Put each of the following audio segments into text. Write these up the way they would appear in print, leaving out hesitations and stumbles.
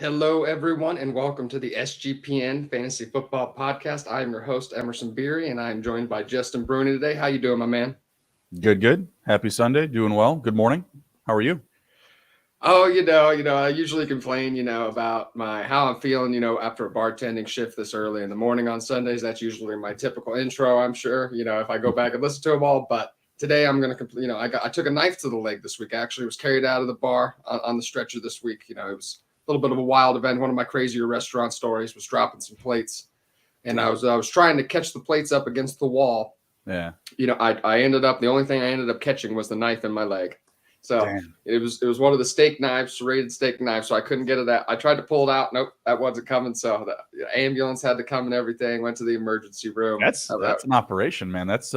Hello, everyone, and welcome to the SGPN Fantasy Football Podcast. I am your host, Emerson Beery, and I am joined by Justin Bruni today. How you doing, my man? Good. Happy Sunday. Doing well. Good morning. How are you? Oh, I usually complain, about how I'm feeling, after a bartending shift this early in the morning on Sundays. That's usually my typical intro, I'm sure, if I go back and listen to them all. But today I'm going to, I took a knife to the leg this week. I actually was carried out of the bar on the stretcher this week. It was a little bit of a wild event. One of my crazier restaurant stories was dropping some plates, and I was trying to catch the plates up against the wall. Yeah. I ended up, the only thing I ended up catching was the knife in my leg. So Damn. it was one of the steak knives, serrated steak knives. So I couldn't get it out. I tried to pull it out. Nope, that wasn't coming. So the ambulance had to come and everything. Went to the emergency room. That's an operation, man. That's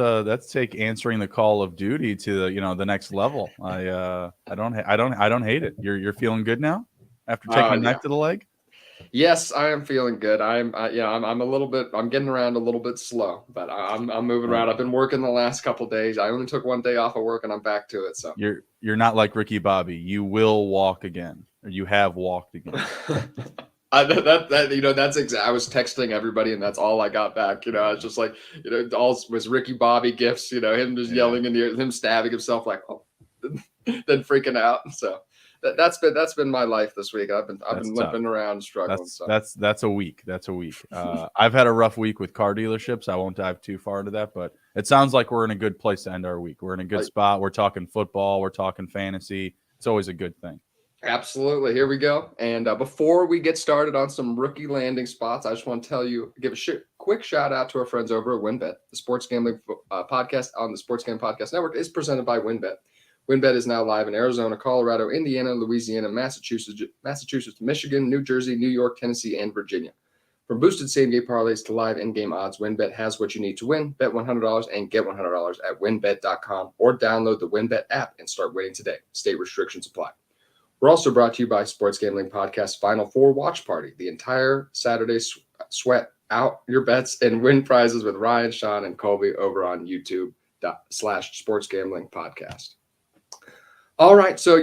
take answering the call of duty to the next level. I don't hate it. You're feeling good now after taking a knife to the leg. Yes, I am feeling good. I'm a little bit. I'm getting around a little bit slow, but I'm moving around. I've been working the last couple of days. I only took one day off of work, and I'm back to it. So you're not like Ricky Bobby. You will walk again, or you have walked again. That's exactly. I was texting everybody, and that's all I got back. I was just like, all was Ricky Bobby gifts. Him just yelling in the ear, him stabbing himself, like, oh, then freaking out. So. That's been my life this week. I've been limping around, struggling. That's a week. I've had a rough week with car dealerships. I won't dive too far into that, but it sounds like we're in a good place to end our week. We're in a good spot. We're talking football. We're talking fantasy. It's always a good thing. Absolutely. Here we go. And before we get started on some rookie landing spots, I just want to give a quick shout out to our friends over at WynnBET. The sports gambling podcast on the Sports Gambling Podcast Network is presented by WynnBET. WynnBET is now live in Arizona, Colorado, Indiana, Louisiana, Massachusetts, Michigan, New Jersey, New York, Tennessee, and Virginia. From boosted same-game parlays to live in-game odds, WynnBET has what you need to win. Bet $100 and get $100 at wynnbet.com or download the WynnBET app and start winning today. State restrictions apply. We're also brought to you by Sports Gambling Podcast Final Four Watch Party. The entire Saturday sweat out your bets and win prizes with Ryan, Sean, and Colby over on YouTube.com/Sports Gambling Podcast. All right, so,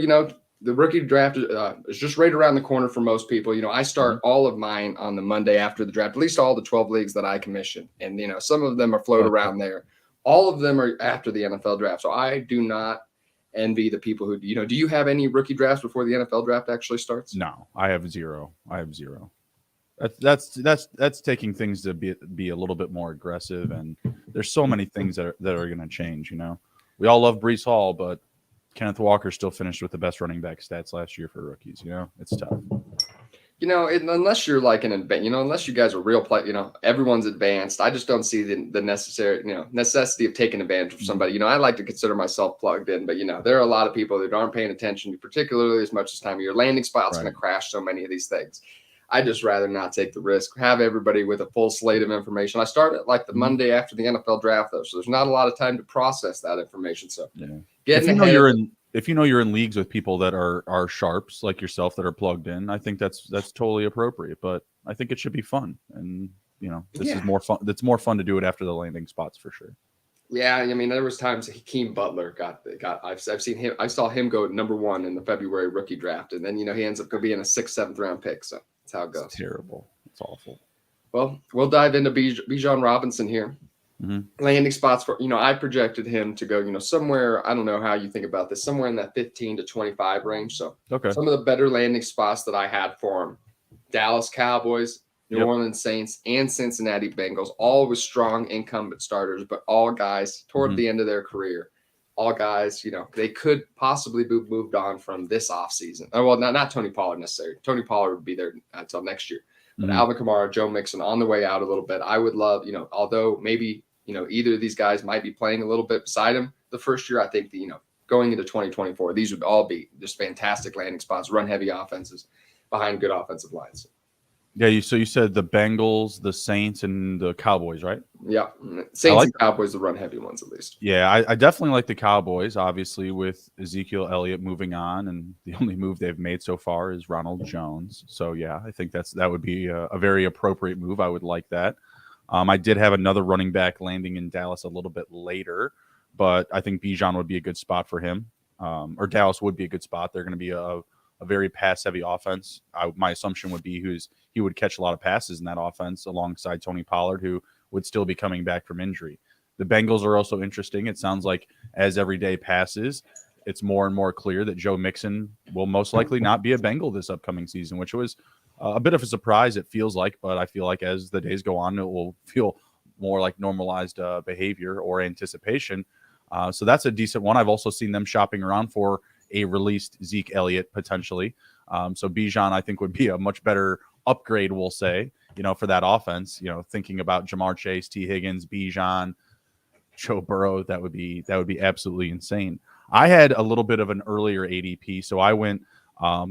the rookie draft is just right around the corner for most people. I start all of mine on the Monday after the draft, at least all the 12 leagues that I commission. And, some of them are floated around there. All of them are after the NFL draft. So I do not envy the people who, do you have any rookie drafts before the NFL draft actually starts? No, I have zero. That's taking things to be a little bit more aggressive. And there's so many things that are going to change, We all love Breece Hall, but Kenneth Walker still finished with the best running back stats last year for rookies. It's tough. Unless you're like unless you guys are real play, everyone's advanced. I just don't see the necessary, necessity of taking advantage of somebody. I like to consider myself plugged in, but there are a lot of people that aren't paying attention, particularly as much as time of your landing spot's going to crash so many of these things. I just rather not take the risk. Have everybody with a full slate of information. I start at like the Monday after the NFL draft, though, so there's not a lot of time to process that information. So, if you know you're in leagues with people that are sharps like yourself that are plugged in, I think that's totally appropriate. But I think it should be fun, and this is more fun. It's more fun to do it after the landing spots for sure. Yeah, I mean, there was times Hakeem Butler got. I've seen him. I saw him go number 1 in the February rookie draft, and then he ends up being a 6th, 7th round pick. So that's how it goes. It's terrible. It's awful. Well, we'll dive into Bijan Robinson here. Mm-hmm. Landing spots for I projected him to go somewhere. I don't know how you think about this. Somewhere in that 15 to 25 range. So some of the better landing spots that I had for him: Dallas Cowboys, New Orleans Saints, and Cincinnati Bengals, all with strong incumbent starters, but all guys toward the end of their career. All guys, they could possibly be moved on from this offseason. Well, not Tony Pollard necessarily. Tony Pollard would be there until next year. But Alvin Kamara, Joe Mixon on the way out a little bit. I would love, although maybe, either of these guys might be playing a little bit beside him the first year, I think going into 2024, these would all be just fantastic landing spots, run-heavy offenses behind good offensive lines. Yeah, so you said the Bengals, the Saints, and the Cowboys, right? Yeah, Saints and Cowboys, the run-heavy ones at least. Yeah, I definitely like the Cowboys, obviously, with Ezekiel Elliott moving on, and the only move they've made so far is Ronald Jones. So, yeah, I think that would be a very appropriate move. I would like that. I did have another running back landing in Dallas a little bit later, but I think Bijan would be a good spot for him, or Dallas would be a good spot. They're going to be a a very pass-heavy offense. My assumption would be he would catch a lot of passes in that offense alongside Tony Pollard, who would still be coming back from injury. The Bengals are also interesting. It sounds like as every day passes, it's more and more clear that Joe Mixon will most likely not be a Bengal this upcoming season, which was a bit of a surprise, it feels like. But I feel like as the days go on, it will feel more like normalized behavior or anticipation. So that's a decent one. I've also seen them shopping around for a released Zeke Elliott potentially. So Bijan, I think, would be a much better upgrade, we'll say, for that offense. Thinking about Jamar Chase, T. Higgins, Bijan, Joe Burrow, that would be absolutely insane. I had a little bit of an earlier ADP, so I went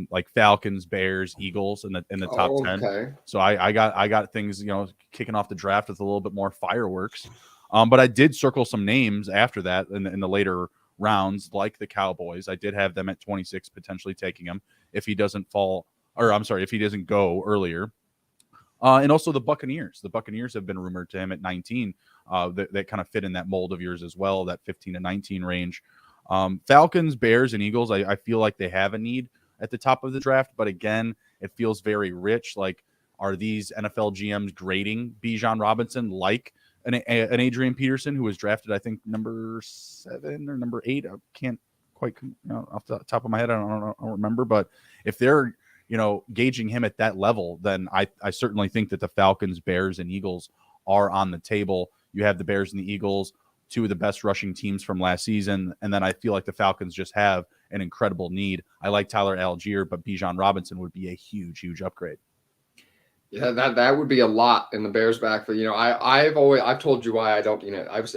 like Falcons, Bears, Eagles in the top 10. Okay. So I got things kicking off the draft with a little bit more fireworks. But I did circle some names after that in the later rounds, like the Cowboys. I did have them at 26, potentially taking him if he doesn't if he doesn't go earlier. And also the Buccaneers. The Buccaneers have been rumored to him at 19. That kind of fit in that mold of yours as well, that 15 to 19 range. Falcons, Bears, and Eagles, I feel like they have a need at the top of the draft. But again, it feels very rich. Like, are these NFL GMs grading Bijan Robinson like an Adrian Peterson, who was drafted, I think, number 7 or number 8? I can't quite off the top of my head. I don't remember. But if they're gauging him at that level, then I certainly think that the Falcons, Bears, and Eagles are on the table. You have the Bears and the Eagles, two of the best rushing teams from last season. And then I feel like the Falcons just have an incredible need. I like Tyler Algier, but Bijan Robinson would be a huge, huge upgrade. Yeah, that would be a lot in the Bears backfield. I've told you why I don't.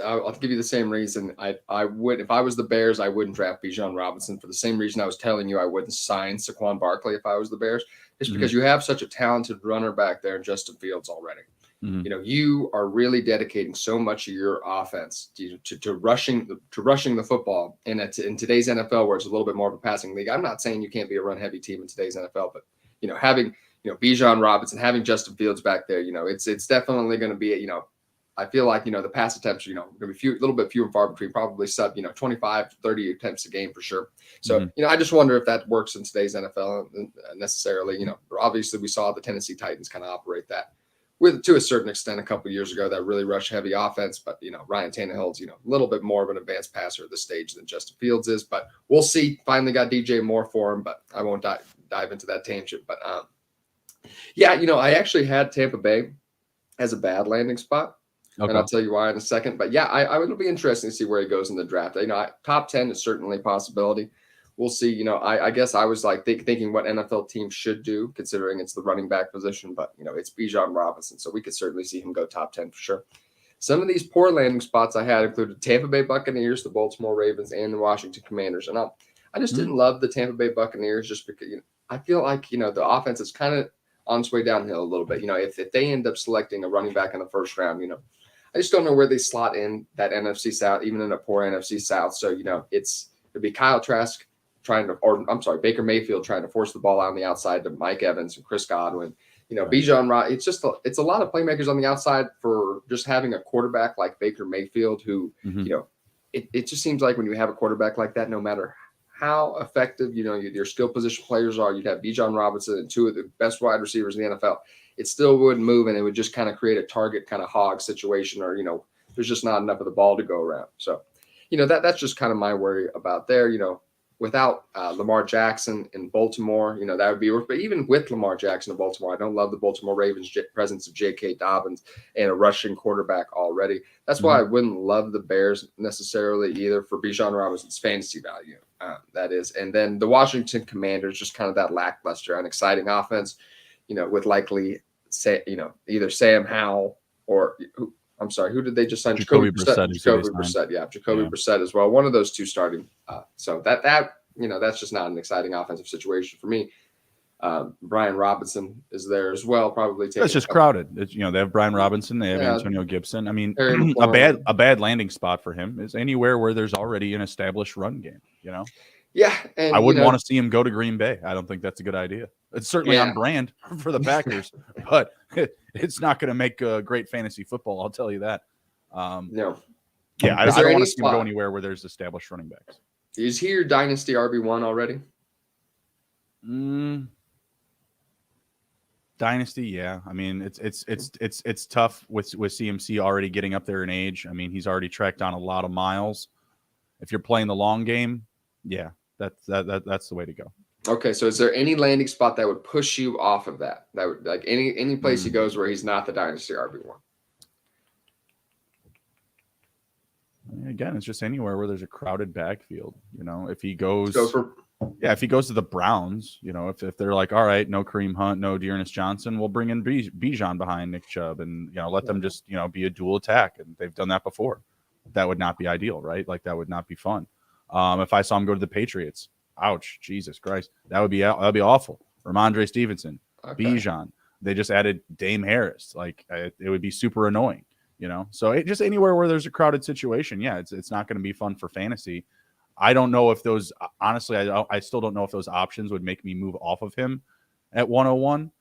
I'll give you the same reason. I would, if I was the Bears, I wouldn't draft Bijan Robinson for the same reason I was telling you I wouldn't sign Saquon Barkley if I was the Bears. It's because you have such a talented runner back there in Justin Fields already. Mm-hmm. You are really dedicating so much of your offense to rushing the football. And in today's NFL, where it's a little bit more of a passing league, I'm not saying you can't be a run heavy team in today's NFL, but having Bijan Robinson, having Justin Fields back there, it's definitely going to be I feel like the pass attempts are going to be a little bit few and far between, probably sub 25 to 30 attempts a game for sure. So I just wonder if that works in today's NFL necessarily. Obviously we saw the Tennessee Titans kind of operate that to a certain extent a couple of years ago, that really rush heavy offense. But Ryan Tannehill's a little bit more of an advanced passer at this stage than Justin Fields is. But we'll see. Finally got DJ Moore for him, but I won't dive into that tangent. But I actually had Tampa Bay as a bad landing spot. Okay. And I'll tell you why in a second. But I would be interesting to see where he goes in the draft. Top 10 is certainly a possibility. We'll see. I guess I was like thinking what NFL teams should do, considering it's the running back position. But it's Bijan Robinson, so we could certainly see him go top 10 for sure. Some of these poor landing spots I had included Tampa Bay Buccaneers, the Baltimore Ravens, and the Washington Commanders. And I just didn't love the Tampa Bay Buccaneers just because I feel like the offense is kind of on its way downhill a little bit. If they end up selecting a running back in the first round, I just don't know where they slot in that NFC South, even in a poor NFC South. So it'd be Kyle Trask Baker Mayfield trying to force the ball out on the outside to Mike Evans and Chris Godwin. Bijan Rob. It's a lot of playmakers on the outside for just having a quarterback like Baker Mayfield, who it just seems like when you have a quarterback like that, no matter how effective your skill position players are, you'd have Bijan Robinson and two of the best wide receivers in the NFL. It still wouldn't move, and it would just kind of create a target kind of hog situation, or there's just not enough of the ball to go around. So that's just kind of my worry about there. Without Lamar Jackson in Baltimore, that would be worth. But even with Lamar Jackson in Baltimore, I don't love the Baltimore Ravens' presence of J.K. Dobbins and a rushing quarterback already. That's why I wouldn't love the Bears necessarily either for Bijan Robinson's fantasy value. That is. And then the Washington Commanders, just kind of that lackluster, unexciting offense, with likely, either Sam Howell or who did they just sign? Jacoby Brissett. Jacoby Brissett. Yeah, Jacoby Brissett as well. One of those two starting. So that's just not an exciting offensive situation for me. Brian Robinson is there as well. Probably that's just crowded. They have Brian Robinson. They have Antonio Gibson. I mean, a bad landing spot for him is anywhere where there's already an established run game. Yeah, and I wouldn't want to see him go to Green Bay. I don't think that's a good idea. It's certainly on brand for the Packers, but it's not going to make great fantasy football. I'll tell you that. No. Yeah, I don't want to see him go anywhere where there's established running backs. Is he your Dynasty RB1 already? Dynasty, yeah. I mean, it's tough with CMC already getting up there in age. I mean, he's already tracked on a lot of miles. If you're playing the long game, yeah, that's the way to go. Okay, so is there any landing spot that would push you off of that? That would like any place he goes where he's not the Dynasty RB1? Again, it's just anywhere where there's a crowded backfield. If he goes, if he goes to the Browns, if they're like, all right, no Kareem Hunt, no Dearness Johnson, we'll bring in Bijan behind Nick Chubb, and let them just be a dual attack, and they've done that before. That would not be ideal, right? Like that would not be fun. If I saw him go to the Patriots, ouch, Jesus Christ, that'd be awful. Ramondre Stevenson, Bijan, they just added Dame Harris, like it would be super annoying. So just anywhere where there's a crowded situation, yeah, it's not going to be fun for fantasy. I don't know if those, honestly, I still don't know if those options would make me move off of him at 101.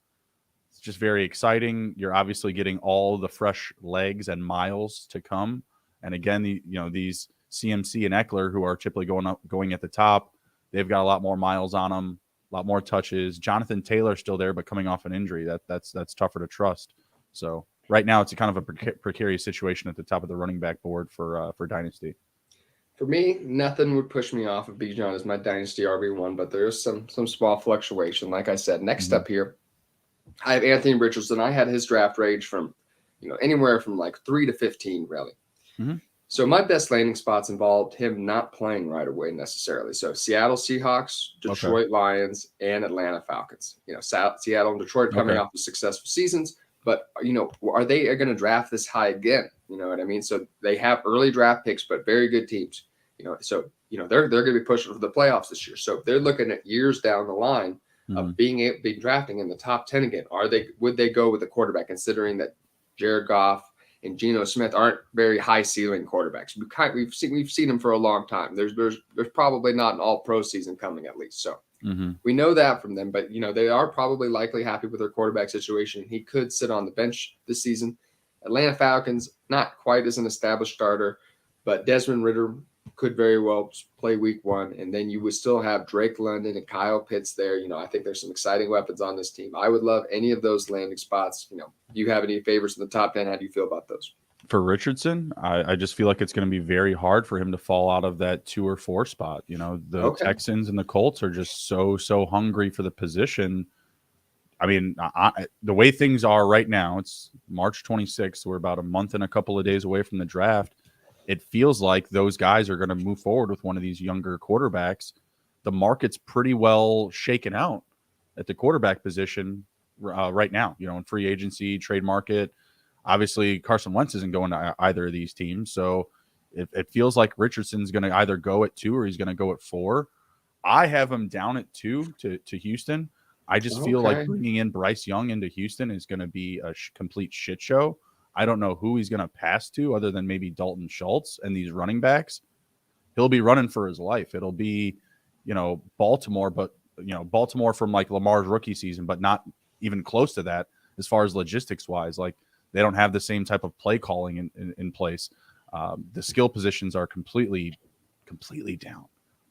It's just very exciting. You're obviously getting all the fresh legs and miles to come. And again, these CMC and Eckler, who are typically going at the top, they've got a lot more miles on them, a lot more touches. Jonathan Taylor's still there, but coming off an injury, that's tougher to trust. So right now, it's a kind of a precarious situation at the top of the running back board for Dynasty. For me, nothing would push me off of Bijan as my Dynasty RB1, but there is some small fluctuation. Like I said, next up here, I have Anthony Richardson. I had his draft range from, anywhere from like 3 to 15, really. Mm-hmm. So my best landing spots involved him not playing right away necessarily. So Seattle Seahawks, Detroit Lions, and Atlanta Falcons. Seattle and Detroit coming off of successful seasons. But, are they going to draft this high again? You know what I mean? So they have early draft picks, but very good teams. They're going to be pushing for the playoffs this year. So if they're looking at years down the line of being drafting in the top 10 again, would they go with a quarterback, considering that Jared Goff and Geno Smith aren't very high ceiling quarterbacks? We've seen them for a long time. There's probably not an all pro season coming, at least. So we know that from them, but they are probably likely happy with their quarterback situation. He could sit on the bench this season. Atlanta Falcons, not quite as an established starter, but Desmond Ridder could very well play week 1. And then you would still have Drake London and Kyle Pitts there. I think there's some exciting weapons on this team. I would love any of those landing spots. Do you have any favorites in the top 10? How do you feel about those? For Richardson, I just feel like it's going to be very hard for him to fall out of that 2 or 4 spot. The Texans and the Colts are just so hungry for the position. I mean, the way things are right now, it's March 26th. We're about a month and a couple of days away from the draft. It feels like those guys are going to move forward with one of these younger quarterbacks. The market's pretty well shaken out at the quarterback position right now, in free agency, trade market. Obviously, Carson Wentz isn't going to either of these teams. So it feels like Richardson's going to either go at 2 or he's going to go at 4. I have him down at 2 to Houston. I just feel like bringing in Bryce Young into Houston is going to be a complete shit show. I don't know who he's going to pass to other than maybe Dalton Schultz and these running backs. He'll be running for his life. It'll be, Baltimore, but, Baltimore from like Lamar's rookie season, but not even close to that as far as logistics wise. Like they don't have the same type of play calling in place. The skill positions are completely down.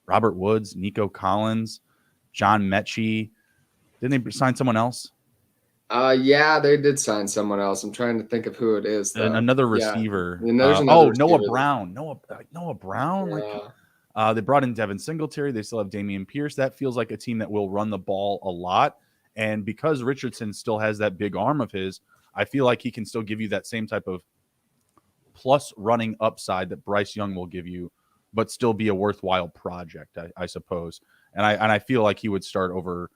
Robert Woods, Nico Collins, John Mechie. Didn't they sign someone else? Yeah, they did sign someone else. I'm trying to think of who it is. Another receiver. Yeah. Noah Brown. Noah Brown. Yeah. They brought in Devin Singletary. They still have Dameon Pierce. That feels like a team that will run the ball a lot. And because Richardson still has that big arm of his, I feel like he can still give you that same type of plus running upside that Bryce Young will give you, but still be a worthwhile project, I suppose. And I feel like he would start over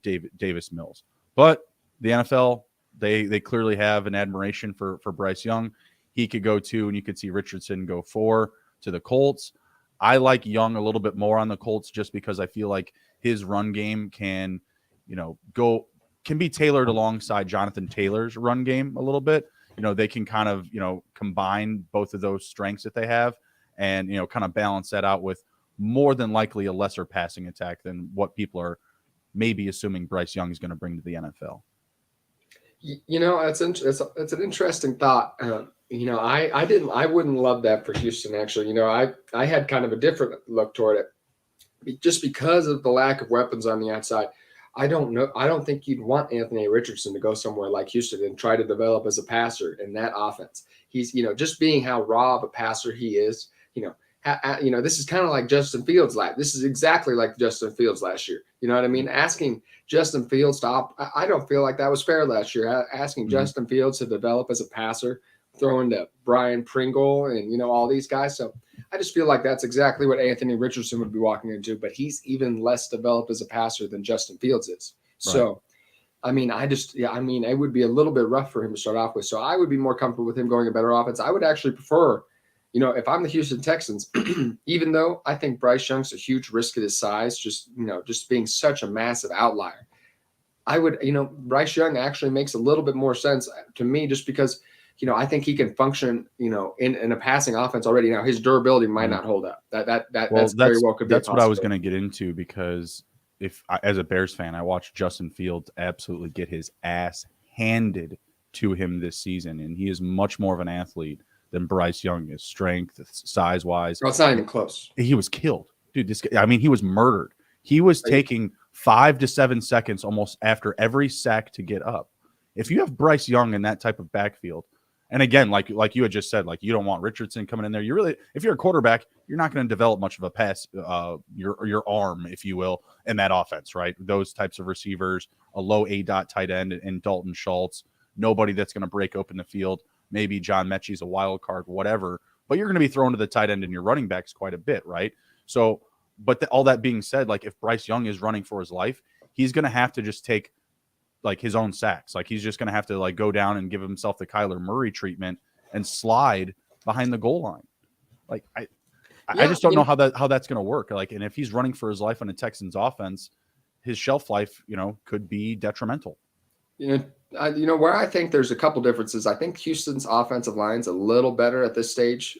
Davis Mills. But the NFL, they clearly have an admiration for Bryce Young. He could go 2, and you could see Richardson go 4 to the Colts. I like Young a little bit more on the Colts just because I feel like his run game can be tailored alongside Jonathan Taylor's run game a little bit. They can kind of, combine both of those strengths that they have and, kind of balance that out with more than likely a lesser passing attack than what people are maybe assuming Bryce Young is going to bring to the NFL. It's an interesting thought. I wouldn't love that for Houston, actually. I had kind of a different look toward it. just because of the lack of weapons on the outside. I don't know. I don't think you'd want Anthony Richardson to go somewhere like Houston and try to develop as a passer in that offense. He's, just being how raw of a passer he is, this is kind of like Justin Fields last. This is exactly like Justin Fields last year. You know what I mean? Asking Justin Fields to I don't feel like that was fair last year. Asking Justin Fields to develop as a passer, throwing to Brian Pringle and all these guys. So I just feel like that's exactly what Anthony Richardson would be walking into, but he's even less developed as a passer than Justin Fields is. Right. So, it would be a little bit rough for him to start off with. So I would be more comfortable with him going a better offense. I would actually prefer, if I'm the Houston Texans, even though I think Bryce Young's a huge risk at his size, just being such a massive outlier, I would, Bryce Young actually makes a little bit more sense to me just because – I think he can function, in a passing offense already. Now his durability might not hold up. That's very well could be. That's what I was going to get into, because as a Bears fan, I watched Justin Fields absolutely get his ass handed to him this season, and he is much more of an athlete than Bryce Young is, strength, size wise. No, it's not even close. He was killed, dude. He was murdered. He was taking 5 to 7 seconds almost after every sack to get up. If you have Bryce Young in that type of backfield. And again, like you had just said, like you don't want Richardson coming in there. If you're a quarterback, you're not going to develop much of a pass, your arm, if you will, in that offense, right? Those types of receivers, a low A-dot tight end and Dalton Schultz, nobody that's going to break open the field. Maybe John Mechie's a wild card, whatever. But you're going to be thrown to the tight end and your running backs quite a bit, right? So, but all that being said, like if Bryce Young is running for his life, he's going to have to just take like his own sacks. Like he's just going to have to like go down and give himself the Kyler Murray treatment and slide behind the goal line. Like I just don't know how that's going to work. Like, and if he's running for his life on a Texans offense, his shelf life, could be detrimental. Where I think there's a couple differences. I think Houston's offensive line's a little better at this stage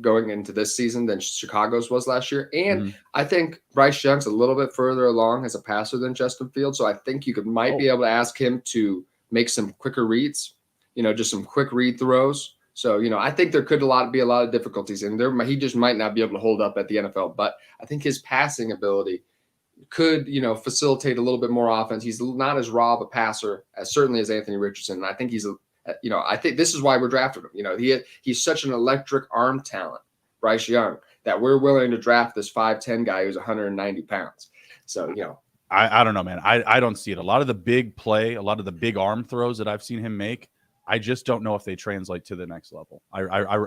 going into this season than Chicago's was last year. And I think Bryce Young's a little bit further along as a passer than Justin Fields. So I think you might be able to ask him to make some quicker reads, just some quick read throws. So, I think there could be a lot of difficulties in there. He just might not be able to hold up at the NFL. But I think his passing ability could, facilitate a little bit more offense. He's not as raw of a passer as certainly as Anthony Richardson. And I think I think this is why we're drafting him. He's such an electric arm talent, Bryce Young, that we're willing to draft this 5'10" guy who's 190 pounds. So, I don't know, man. I don't see it. A lot of the big play, a lot of the big arm throws that I've seen him make, I just don't know if they translate to the next level. I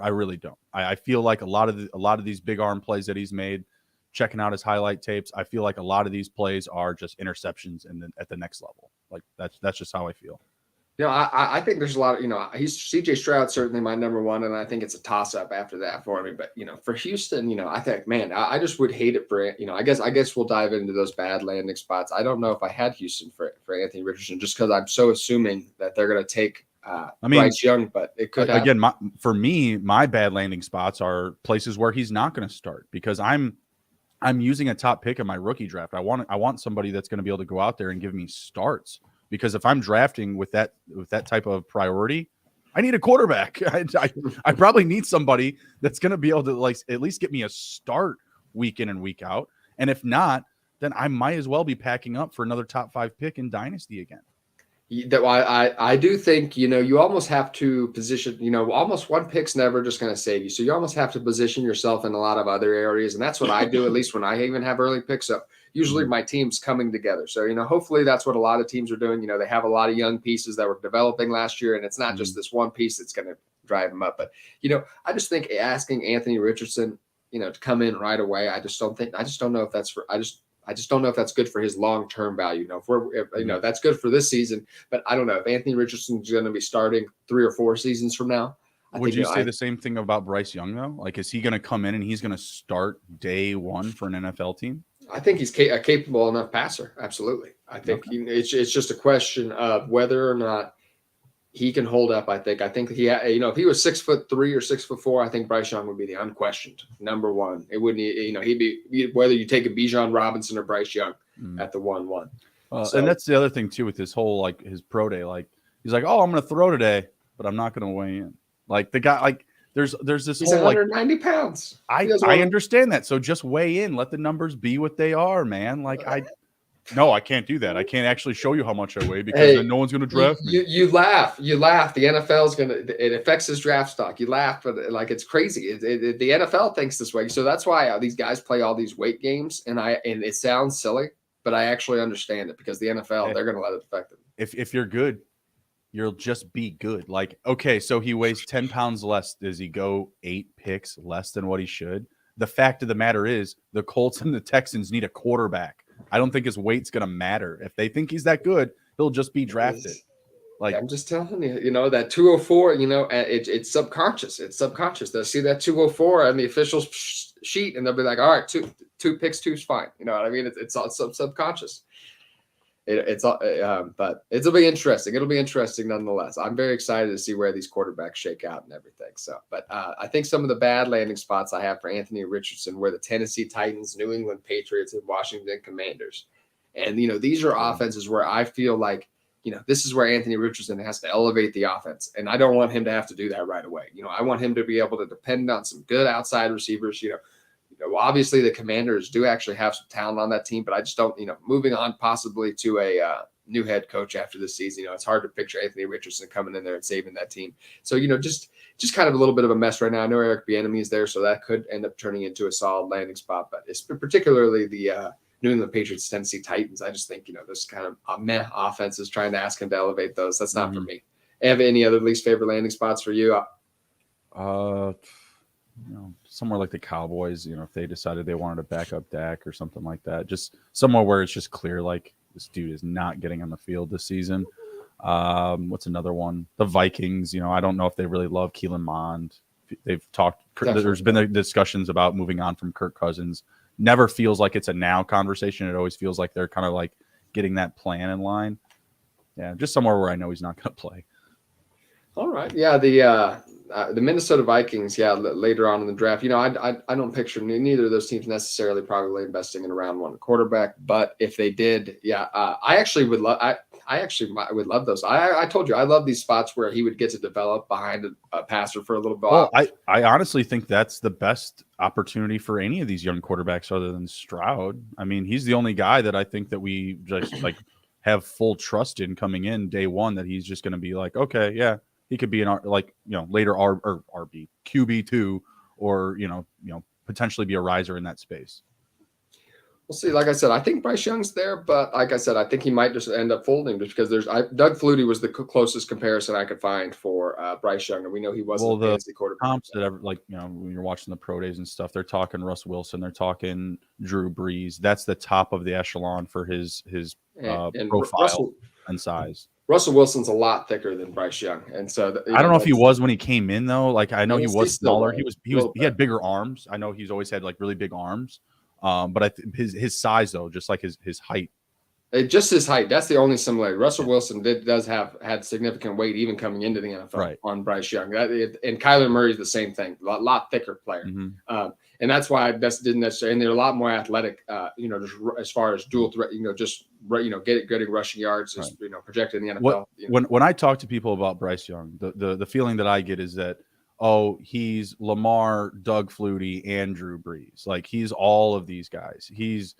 really don't. I feel like a lot of these big arm plays that he's made, checking out his highlight tapes, I feel like a lot of these plays are just interceptions at the next level. Like that's just how I feel. I think there's a lot of, he's CJ Stroud, certainly my number one. And I think it's a toss up after that for me. But, for Houston, I think, man, I just would hate it for, I guess we'll dive into those bad landing spots. I don't know if I had Houston for Anthony Richardson, just because I'm so assuming that they're going to take Bryce Young, but it could happen. Again, for me, my bad landing spots are places where he's not going to start, because I'm using a top pick in my rookie draft. I want somebody that's going to be able to go out there and give me starts, because if I'm drafting with that type of priority, I need a quarterback. I probably need somebody that's going to be able to like at least get me a start week in and week out. And if not, then I might as well be packing up for another top 5 pick in Dynasty again. I do think, you almost have to position, almost one pick's never just going to save you. So you almost have to position yourself in a lot of other areas. And that's what I do, at least when I even have early picks up. Usually my team's coming together. So, hopefully that's what a lot of teams are doing. They have a lot of young pieces that were developing last year, and it's not just this one piece that's going to drive them up. But, I just think asking Anthony Richardson, to come in right away, I just don't know if that's I just don't know if that's good for his long-term value. If that's good for this season, but I don't know if Anthony Richardson's going to be starting 3 or 4 seasons from now. Would you say the same thing about Bryce Young, though? Like, is he going to come in and he's going to start day one for an NFL team? I think he's a capable enough passer. Absolutely. I think it's just a question of whether or not he can hold up. I think he, if he was 6'3" or 6'4", I think Bryce Young would be the unquestioned number one. It wouldn't, he'd be whether you take a Bijan Robinson or Bryce Young at the 1-1. And that's the other thing too with this whole his pro day. Like he's like, oh, I'm going to throw today, but I'm not going to weigh in. Like the guy, there's this He's whole 190 pounds. I understand that. So just weigh in, let the numbers be what they are, man. No, I can't do that. I can't actually show you how much I weigh because then no one's going to draft me. You laugh. The NFL's it affects his draft stock. You laugh, but it's crazy. The NFL thinks this way. So that's why these guys play all these weight games. And it sounds silly, but I actually understand it because the NFL, they're going to let it affect them. If you're good, you'll just be good. Okay, so he weighs 10 pounds less. Does he go 8 picks less than what he should? The fact of the matter is the Colts and the Texans need a quarterback. I don't think his weight's going to matter. If they think he's that good, he'll just be drafted. I'm just telling you, that 204, it's subconscious. It's subconscious. They'll see that 204 on the official sheet and they'll be like, all right, two picks, two's fine. You know what I mean? It's all subconscious. But it'll be interesting. It'll be interesting nonetheless. I'm very excited to see where these quarterbacks shake out and everything. So, but I think some of the bad landing spots I have for Anthony Richardson were the Tennessee Titans, New England Patriots, and Washington Commanders. And, these are offenses where I feel like, this is where Anthony Richardson has to elevate the offense. And I don't want him to have to do that right away. I want him to be able to depend on some good outside receivers, obviously the Commanders do actually have some talent on that team, but I just don't, moving on possibly to a new head coach after this season, it's hard to picture Anthony Richardson coming in there and saving that team. So, just kind of a little bit of a mess right now. I know Eric Bieniemy is there, so that could end up turning into a solid landing spot, but it's particularly the New England Patriots, Tennessee Titans. I just think, this kind of meh offense is trying to ask him to elevate those. That's not for me. Have any other least favorite landing spots for you? Somewhere like the Cowboys, if they decided they wanted to back up Dak or something like that, just somewhere where it's just clear, like this dude is not getting on the field this season. What's another one? The Vikings, I don't know if they really love Keelan Mond. They've talked, there's been discussions about moving on from Kirk Cousins. Never feels like it's a now conversation. It always feels like they're kind of like getting that plan in line. Yeah, just somewhere where I know he's not going to play. All right. Yeah, the Minnesota Vikings, later on in the draft, I don't picture neither of those teams necessarily probably investing in a round one quarterback, but if they did, I actually would love those. I told you, I love these spots where he would get to develop behind a passer for a little bit. Well, I honestly think that's the best opportunity for any of these young quarterbacks other than Stroud. I mean, he's the only guy that I think that we just have full trust in coming in day one, that he's just going to be like, okay, yeah. He could be later RB QB2 or potentially be a riser in that space. We'll see. Like I said, I think Bryce Young's there, but like I said, I think he might just end up folding just because Doug Flutie was the closest comparison I could find for Bryce Young, and we know he wasn't a fantasy quarterback. Comps that when you're watching the pro days and stuff, they're talking Russ Wilson, they're talking Drew Brees. That's the top of the echelon for his profile and size. Russell Wilson's a lot thicker than Bryce Young, and so I don't know if he was when he came in though. I know he was smaller. He had bigger arms. I know he's always had really big arms. But his size though, just like his height. Just his height. That's the only similarity. Russell Wilson does had significant weight even coming into the NFL on Bryce Young. And Kyler Murray's the same thing. A lot thicker player. Mm-hmm. And that's why I didn't necessarily. And they're a lot more athletic. Just as far as dual threat. Getting rushing yards. Projected in the NFL. When I talk to people about Bryce Young, the feeling that I get is that he's Lamar, Doug Flutie, and Drew Brees. He's all of these guys. He's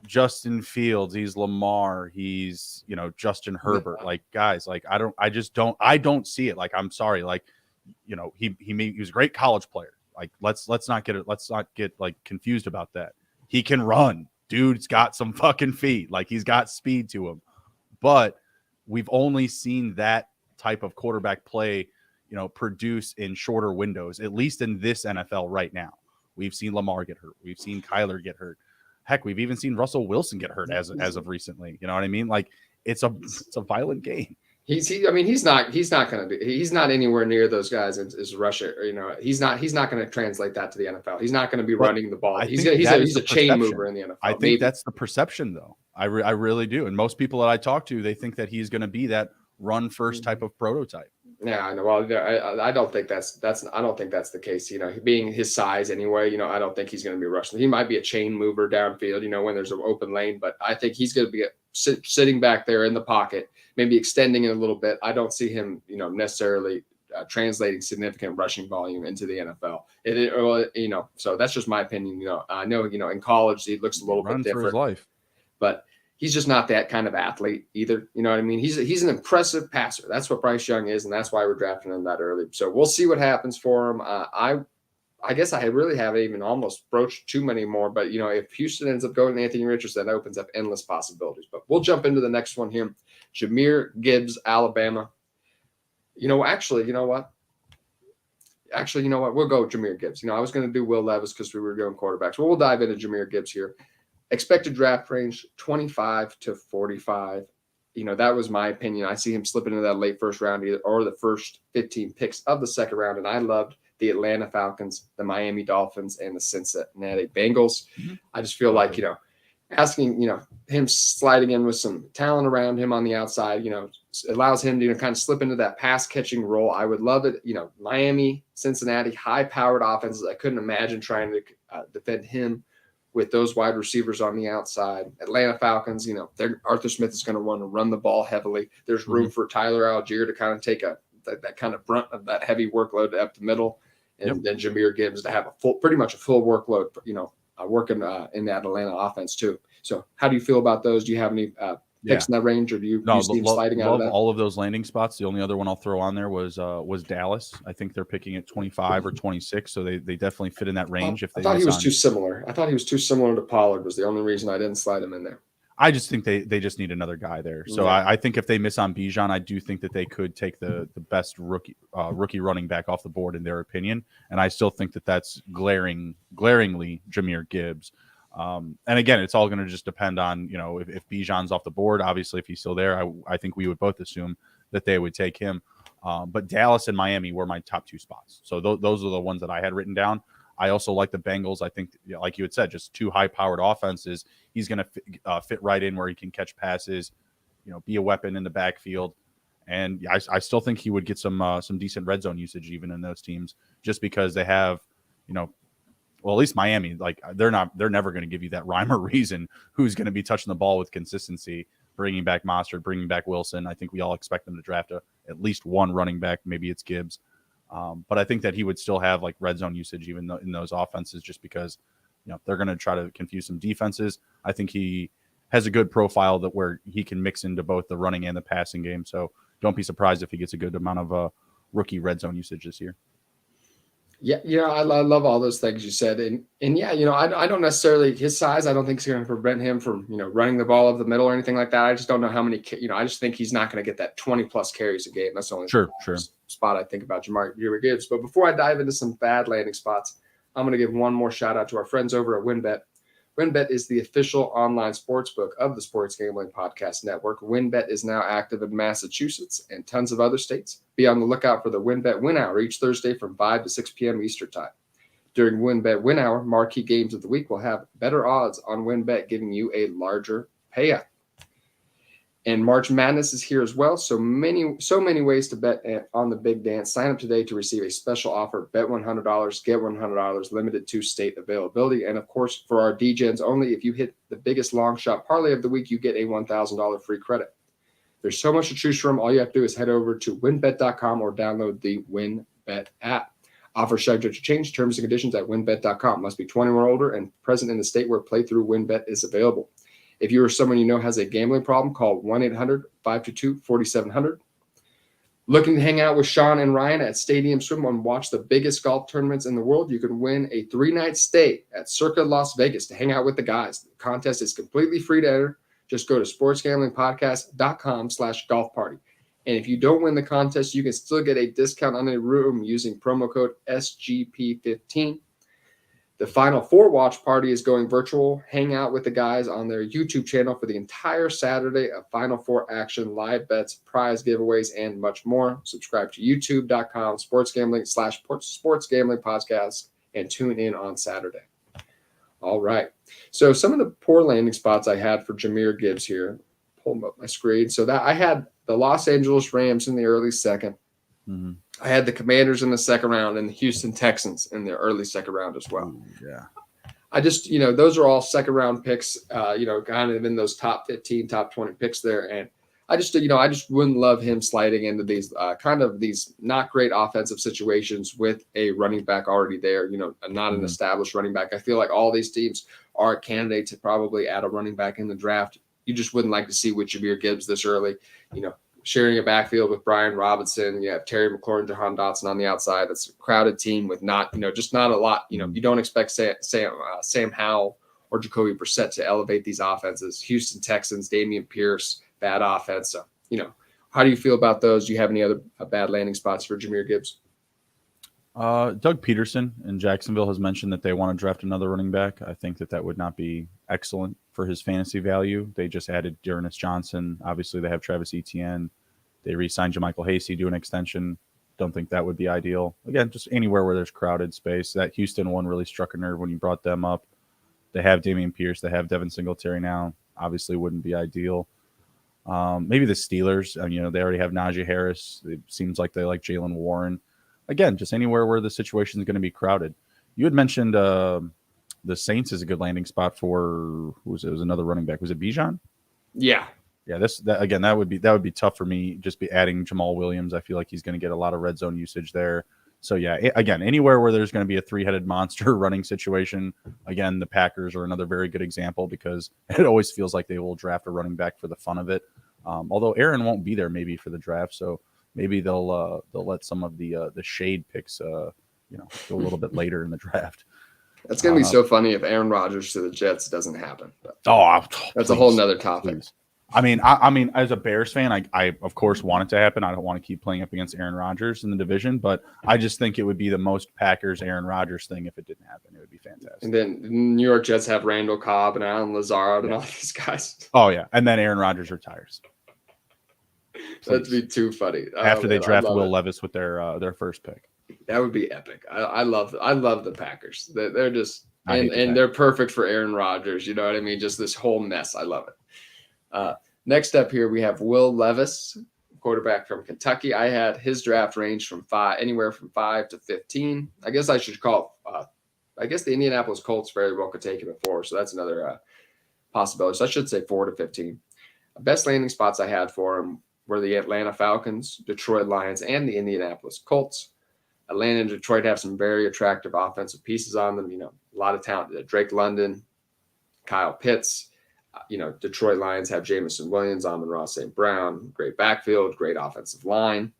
Justin Fields, he's Lamar, he's Justin Herbert. Guys, I don't see it. I'm sorry. He was a great college player. Let's not get confused about that. He can run. Dude's got some fucking feet. He's got speed to him. But we've only seen that type of quarterback play, produce in shorter windows, at least in this NFL right now. We've seen Lamar get hurt. We've seen Kyler get hurt. Heck, we've even seen Russell Wilson get hurt as of recently. You know what I mean? It's a violent game. He's not anywhere near those guys as Russia. He's not going to translate that to the NFL. He's not going to be running the ball. He's a chain mover in the NFL. I think that's the perception, though. I really do. And most people that I talk to, they think that he's going to be that run first type of prototype. Yeah, I know. Well, I don't think that's I don't think that's the case. Being his size anyway, I don't think he's going to be rushing. He might be a chain mover downfield, when there's an open lane, but I think he's going to be sitting back there in the pocket, maybe extending it a little bit. I don't see him, necessarily translating significant rushing volume into the NFL. So that's just my opinion. I know, in college he looks a little bit different for his life, but he's just not that kind of athlete either. You know what I mean? He's an impressive passer. That's what Bryce Young is, and that's why we're drafting him that early. So we'll see what happens for him. I guess I really haven't even almost broached too many more, but if Houston ends up going to Anthony Richardson, that opens up endless possibilities. But we'll jump into the next one here. Jahmyr Gibbs, Alabama. Actually, you know what? We'll go with Jahmyr Gibbs. I was going to do Will Levis because we were going quarterbacks. Well, we'll dive into Jahmyr Gibbs here. Expected draft range 25 to 45. That was my opinion. I see him slipping into that late first round or the first 15 picks of the second round. And I loved the Atlanta Falcons, the Miami Dolphins, and the Cincinnati Bengals. Mm-hmm. I just feel like, asking, him sliding in with some talent around him on the outside, allows him to kind of slip into that pass catching role. I would love it. Miami, Cincinnati, high powered offenses. I couldn't imagine trying to defend him with those wide receivers on the outside. Atlanta Falcons, Arthur Smith is going to want to run the ball heavily. There's room for Tyler Algier to kind of take that kind of brunt of that heavy workload up the middle. And then Jahmyr Gibbs to have pretty much a full workload, working in that Atlanta offense too. So how do you feel about those? Do you have any picks in that range, or do you see him sliding out of that? All of those landing spots. The only other one I'll throw on there was Dallas. I think they're picking at 25 or 26, so they definitely fit in that range. I thought he was too similar. I thought he was too similar to Pollard was the only reason I didn't slide him in there. I just think they just need another guy there. So I think if they miss on Bijan, I do think that they could take the best rookie running back off the board in their opinion. And I still think that that's glaringly Jahmyr Gibbs. And again, it's all going to just depend on, if Bijan's off the board. Obviously, if he's still there, I think we would both assume that they would take him. But Dallas and Miami were my top two spots. So those are the ones that I had written down. I also like the Bengals. I think, like you had said, just two high-powered offenses. He's going to fit right in where he can catch passes, be a weapon in the backfield. And I still think he would get some decent red zone usage even in those teams, just because they have, at least Miami, like they're never going to give you that rhyme or reason who's going to be touching the ball with consistency, bringing back Mostert, bringing back Wilson. I think we all expect them to draft at least one running back. Maybe it's Gibbs. But I think that he would still have like red zone usage even in those offenses, just because they're going to try to confuse some defenses. I think he has a good profile where he can mix into both the running and the passing game. So don't be surprised if he gets a good amount of rookie red zone usage this year. Yeah, I love all those things you said, and I don't necessarily his size. I don't think it's going to prevent him from running the ball up the middle or anything like that. I just don't know how many. I just think he's not going to get that 20+ carries a game. That's the only spot I think about Jahmyr Gibbs. But before I dive into some bad landing spots, I'm going to give one more shout out to our friends over at WynnBET. WynnBET is the official online sportsbook of the Sports Gambling Podcast Network. WynnBET is now active in Massachusetts and tons of other states. Be on the lookout for the WynnBET Win Hour each Thursday from 5 to 6 p.m. Eastern Time. During WynnBET Win Hour, marquee games of the week will have better odds on WynnBET, giving you a larger payout. And March Madness is here as well. So many ways to bet on the big dance. Sign up today to receive a special offer. Bet $100, get $100, limited to state availability. And of course, for our DGens only, if you hit the biggest long shot parlay of the week, you get a $1,000 free credit. There's so much to choose from. All you have to do is head over to wynnbet.com or download the WynnBET app. Offer subject to change. Terms and conditions at wynnbet.com. Must be 21 or older and present in the state where playthrough WynnBET is available. If you or someone has a gambling problem, call 1-800-522-4700. Looking to hang out with Sean and Ryan at Stadium Swim and watch the biggest golf tournaments in the world? You can win a 3-night stay at Circa Las Vegas to hang out with the guys. The contest is completely free to enter. Just go to sportsgamblingpodcast.com/golf party. And if you don't win the contest, you can still get a discount on a room using promo code SGP15. The Final Four watch party is going virtual. Hang out with the guys on their YouTube channel for the entire Saturday of Final Four action, live bets, prize giveaways, and much more. Subscribe to youtube.com/sportsgambling podcast and tune in on Saturday. All right. So some of the poor landing spots I had for Jahmyr Gibbs here. Pull them up my screen. So that I had the Los Angeles Rams in the early second. Mm-hmm. I had the Commanders in the second round and the Houston Texans in the early second round as well. Ooh, yeah. I just, those are all second round picks, kind of in those top 15, top 20 picks there. And I just wouldn't love him sliding into these kind of these not great offensive situations with a running back already there, not an established running back. I feel like all these teams are a candidate to probably add a running back in the draft. You just wouldn't like to see with Jahmyr Gibbs this early, sharing a backfield with Brian Robinson. You have Terry McLaurin, Jahan Dotson on the outside. That's a crowded team with just not a lot. You don't expect Sam Howell or Jacoby Brissett to elevate these offenses. Houston Texans, Dameon Pierce, bad offense. So, how do you feel about those? Do you have any other bad landing spots for Jahmyr Gibbs? Doug Peterson in Jacksonville has mentioned that they want to draft another running back. I think that would not be excellent for his fantasy value. They just added Dearness Johnson. Obviously, they have Travis Etienne. They re-signed JaMychal Hasty, do an extension. Don't think that would be ideal. Again, just anywhere where there's crowded space. That Houston one really struck a nerve when you brought them up. They have Dameon Pierce. They have Devin Singletary now. Obviously, wouldn't be ideal. Maybe the Steelers. They already have Najee Harris. It seems like they like Jaylen Warren. Again, just anywhere where the situation is going to be crowded. You had mentioned the Saints is a good landing spot for who was it? It was another running back. Was it Bijan? Yeah. Yeah, that would be tough for me. Just be adding Jamal Williams. I feel like he's going to get a lot of red zone usage there. So yeah, again, anywhere where there's going to be a three-headed monster running situation. Again, the Packers are another very good example because it always feels like they will draft a running back for the fun of it. Although Aaron won't be there maybe for the draft, so maybe they'll let some of the shade picks go a little bit later in the draft. That's going to be so funny if Aaron Rodgers to the Jets doesn't happen. But that's a whole nother topic. Please. I mean, as a Bears fan, I of course want it to happen. I don't want to keep playing up against Aaron Rodgers in the division, but I just think it would be the most Packers Aaron Rodgers thing if it didn't happen. It would be fantastic. And then New York Jets have Randall Cobb and Alan Lazard and all these guys. Oh yeah, and then Aaron Rodgers retires. That'd be too funny. After they draft Will Levis with their first pick, that would be epic. I love the Packers. They're just and they're perfect for Aaron Rodgers. You know what I mean? Just this whole mess. I love it. Next up here, we have Will Levis, quarterback from Kentucky. I had his draft range from anywhere from 5 to 15. I guess I should call I guess the Indianapolis Colts very well could take him at 4. So that's another possibility. So I should say 4 to 15. Best landing spots I had for him were the Atlanta Falcons, Detroit Lions, and the Indianapolis Colts. Atlanta and Detroit have some very attractive offensive pieces on them. A lot of talent. Drake London, Kyle Pitts. Detroit Lions have Jameson Williams, Amon-Ra St. Brown, great backfield, great offensive line.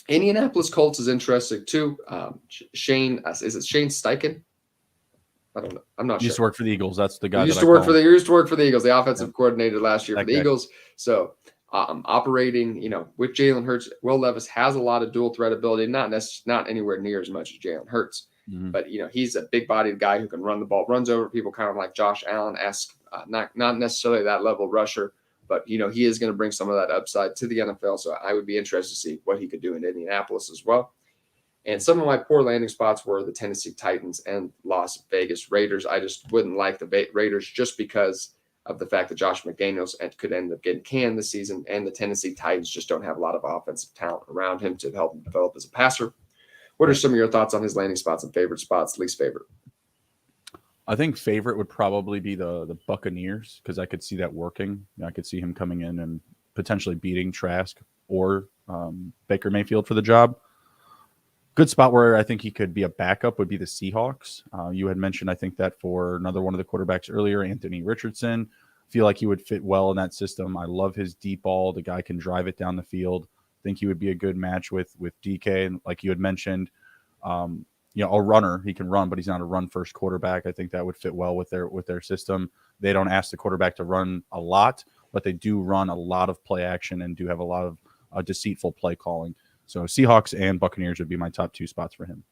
Indianapolis Colts is interesting too. Shane Steichen? I don't know. I'm not sure. Used to work for the Eagles. That's the guy. He used to work for the Eagles, the offensive coordinator last year for the Eagles. So operating, with Jalen Hurts, Will Levis has a lot of dual threat ability, not anywhere near as much as Jalen Hurts. Mm-hmm. But he's a big-bodied guy who can run the ball, runs over people, kind of like Josh Allen-esque. Not necessarily that level rusher, but he is going to bring some of that upside to the NFL. So I would be interested to see what he could do in Indianapolis as well. And some of my poor landing spots were the Tennessee Titans and Las Vegas Raiders. I just wouldn't like the Raiders just because of the fact that Josh McDaniels could end up getting canned this season, and the Tennessee Titans just don't have a lot of offensive talent around him to help him develop as a passer. What are some of your thoughts on his landing spots and favorite spots, least favorite? I think favorite would probably be the Buccaneers because I could see that working. I could see him coming in and potentially beating Trask or Baker Mayfield for the job. Good spot where I think he could be a backup would be the Seahawks. You had mentioned, I think, that for another one of the quarterbacks earlier, Anthony Richardson. Feel like he would fit well in that system. I love his deep ball. The guy can drive it down the field. Think he would be a good match with DK. And like you had mentioned, a runner. He can run, but he's not a run-first quarterback. I think that would fit well with their system. They don't ask the quarterback to run a lot, but they do run a lot of play action and do have a lot of deceitful play calling. So Seahawks and Buccaneers would be my top 2 spots for him.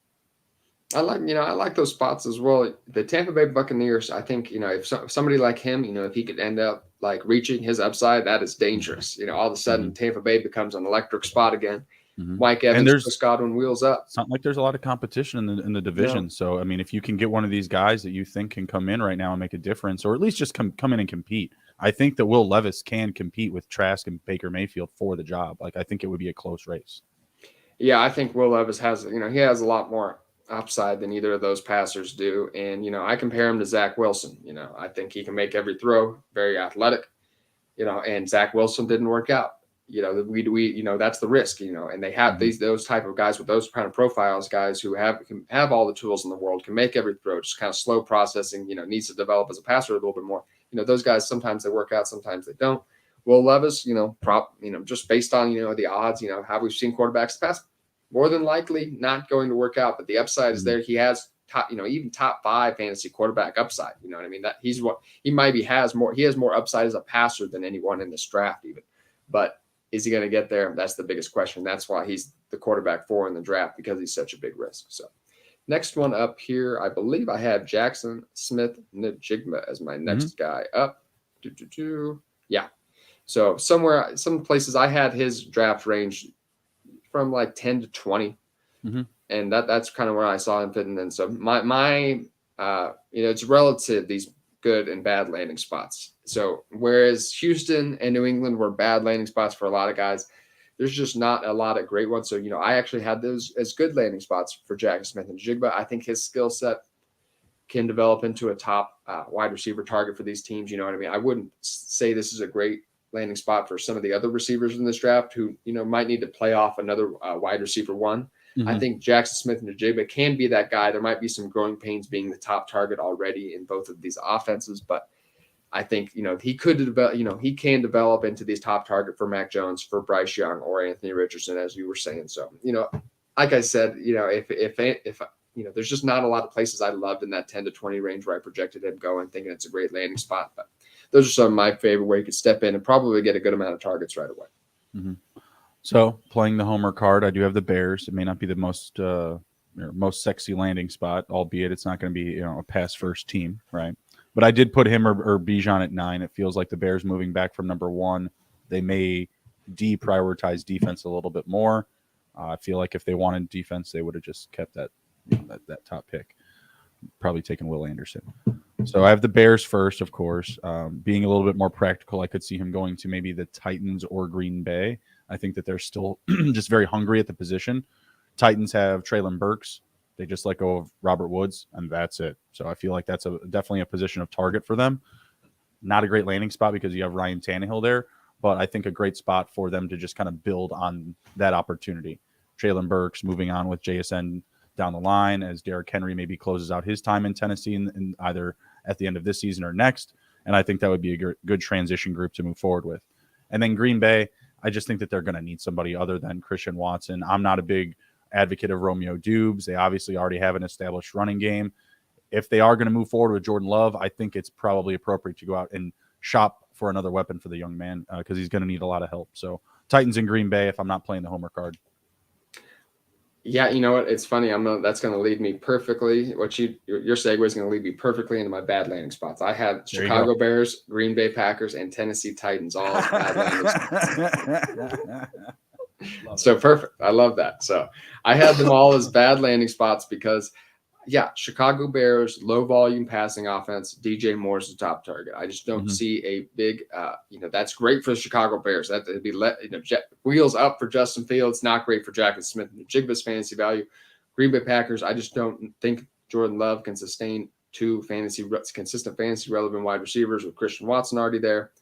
I like those spots as well. The Tampa Bay Buccaneers, I think, if somebody like him, if he could end up like reaching his upside, that is dangerous. All of a sudden Tampa Bay becomes an electric spot again. Mm-hmm. Mike Evans, Chris Godwin wheels up. It's not like there's a lot of competition in the division. Yeah. So, I mean, if you can get one of these guys that you think can come in right now and make a difference, or at least just come in and compete, I think that Will Levis can compete with Trask and Baker Mayfield for the job. Like, I think it would be a close race. Yeah, I think Will Levis has, he has a lot more upside than either of those passers do. And, I compare him to Zach Wilson. I think he can make every throw, very athletic. and Zach Wilson didn't work out. That's the risk, and they have those type of guys with those kind of profiles, guys who can have all the tools in the world, can make every throw, just kind of slow processing, needs to develop as a passer a little bit more. Those guys, sometimes they work out, sometimes they don't. Will Levis, just based on, the odds, how we've seen quarterbacks pass, more than likely not going to work out, but the upside is there. He has even top 5 fantasy quarterback upside. You know what I mean? That he has more upside as a passer than anyone in this draft even. But is he going to get there? That's the biggest question. That's why he's the quarterback 4 in the draft, because he's such a big risk. So next one up here, I believe I have Jackson Smith Njigba as my next guy up. Yeah. So some places I had his draft range from like 10 to 20. And that's kind of where I saw him fitting in. So my it's relative, these good and bad landing spots. So whereas Houston and New England were bad landing spots for a lot of guys, there's just not a lot of great ones. So, I actually had those as good landing spots for Jackson Smith and Njigba. I think his skill set can develop into a top wide receiver target for these teams. You know what I mean? I wouldn't say this is a great landing spot for some of the other receivers in this draft who, might need to play off another wide receiver 1. I think Jackson Smith and Njigba can be that guy. There might be some growing pains being the top target already in both of these offenses, but I think, he could develop, he can develop into these top target for Mac Jones, for Bryce Young, or Anthony Richardson, as you were saying. So, like I said, if there's just not a lot of places I loved in that 10 to 20 range where I projected him going, thinking it's a great landing spot. But those are some of my favorite where you could step in and probably get a good amount of targets right away. So playing the homer card, I do have the Bears. It may not be the most sexy landing spot, albeit it's not going to be a pass first team, right? But I did put him or Bijan at 9. It feels like the Bears moving back from number 1, they may deprioritize defense a little bit more. I feel like if they wanted defense, they would have just kept that top pick, probably taken Will Anderson. So I have the Bears first, of course. Being a little bit more practical, I could see him going to maybe the Titans or Green Bay. I think that they're still just very hungry at the position. Titans have Treylon Burks. They just let go of Robert Woods, and that's it. So I feel like that's definitely a position of target for them. Not a great landing spot because you have Ryan Tannehill there, but I think a great spot for them to just kind of build on that opportunity. Treylon Burks moving on with JSN down the line as Derrick Henry maybe closes out his time in Tennessee in either at the end of this season or next. And I think that would be a good transition group to move forward with. And then Green Bay, I just think that they're going to need somebody other than Christian Watson. I'm not a big advocate of Romeo Dubes. They obviously already have an established running game. If they are going to move forward with Jordan Love, I think it's probably appropriate to go out and shop for another weapon for the young man because he's going to need a lot of help. So Titans and Green Bay if I'm not playing the homer card. Yeah, you know what? It's funny. That's going to lead me perfectly. Your segue is going to lead me perfectly into my bad landing spots. I had Chicago Bears, Green Bay Packers, and Tennessee Titans all as bad landing spots. So perfect. I love that. So I had them all as bad landing spots because, Chicago Bears, low volume passing offense. DJ Moore's the top target. I just don't see a big, that's great for the Chicago Bears. That would be wheels up for Justin Fields. Not great for Jackson Smith and Njigba's fantasy value. Green Bay Packers. I just don't think Jordan Love can sustain 2 consistent fantasy relevant wide receivers with Christian Watson already there.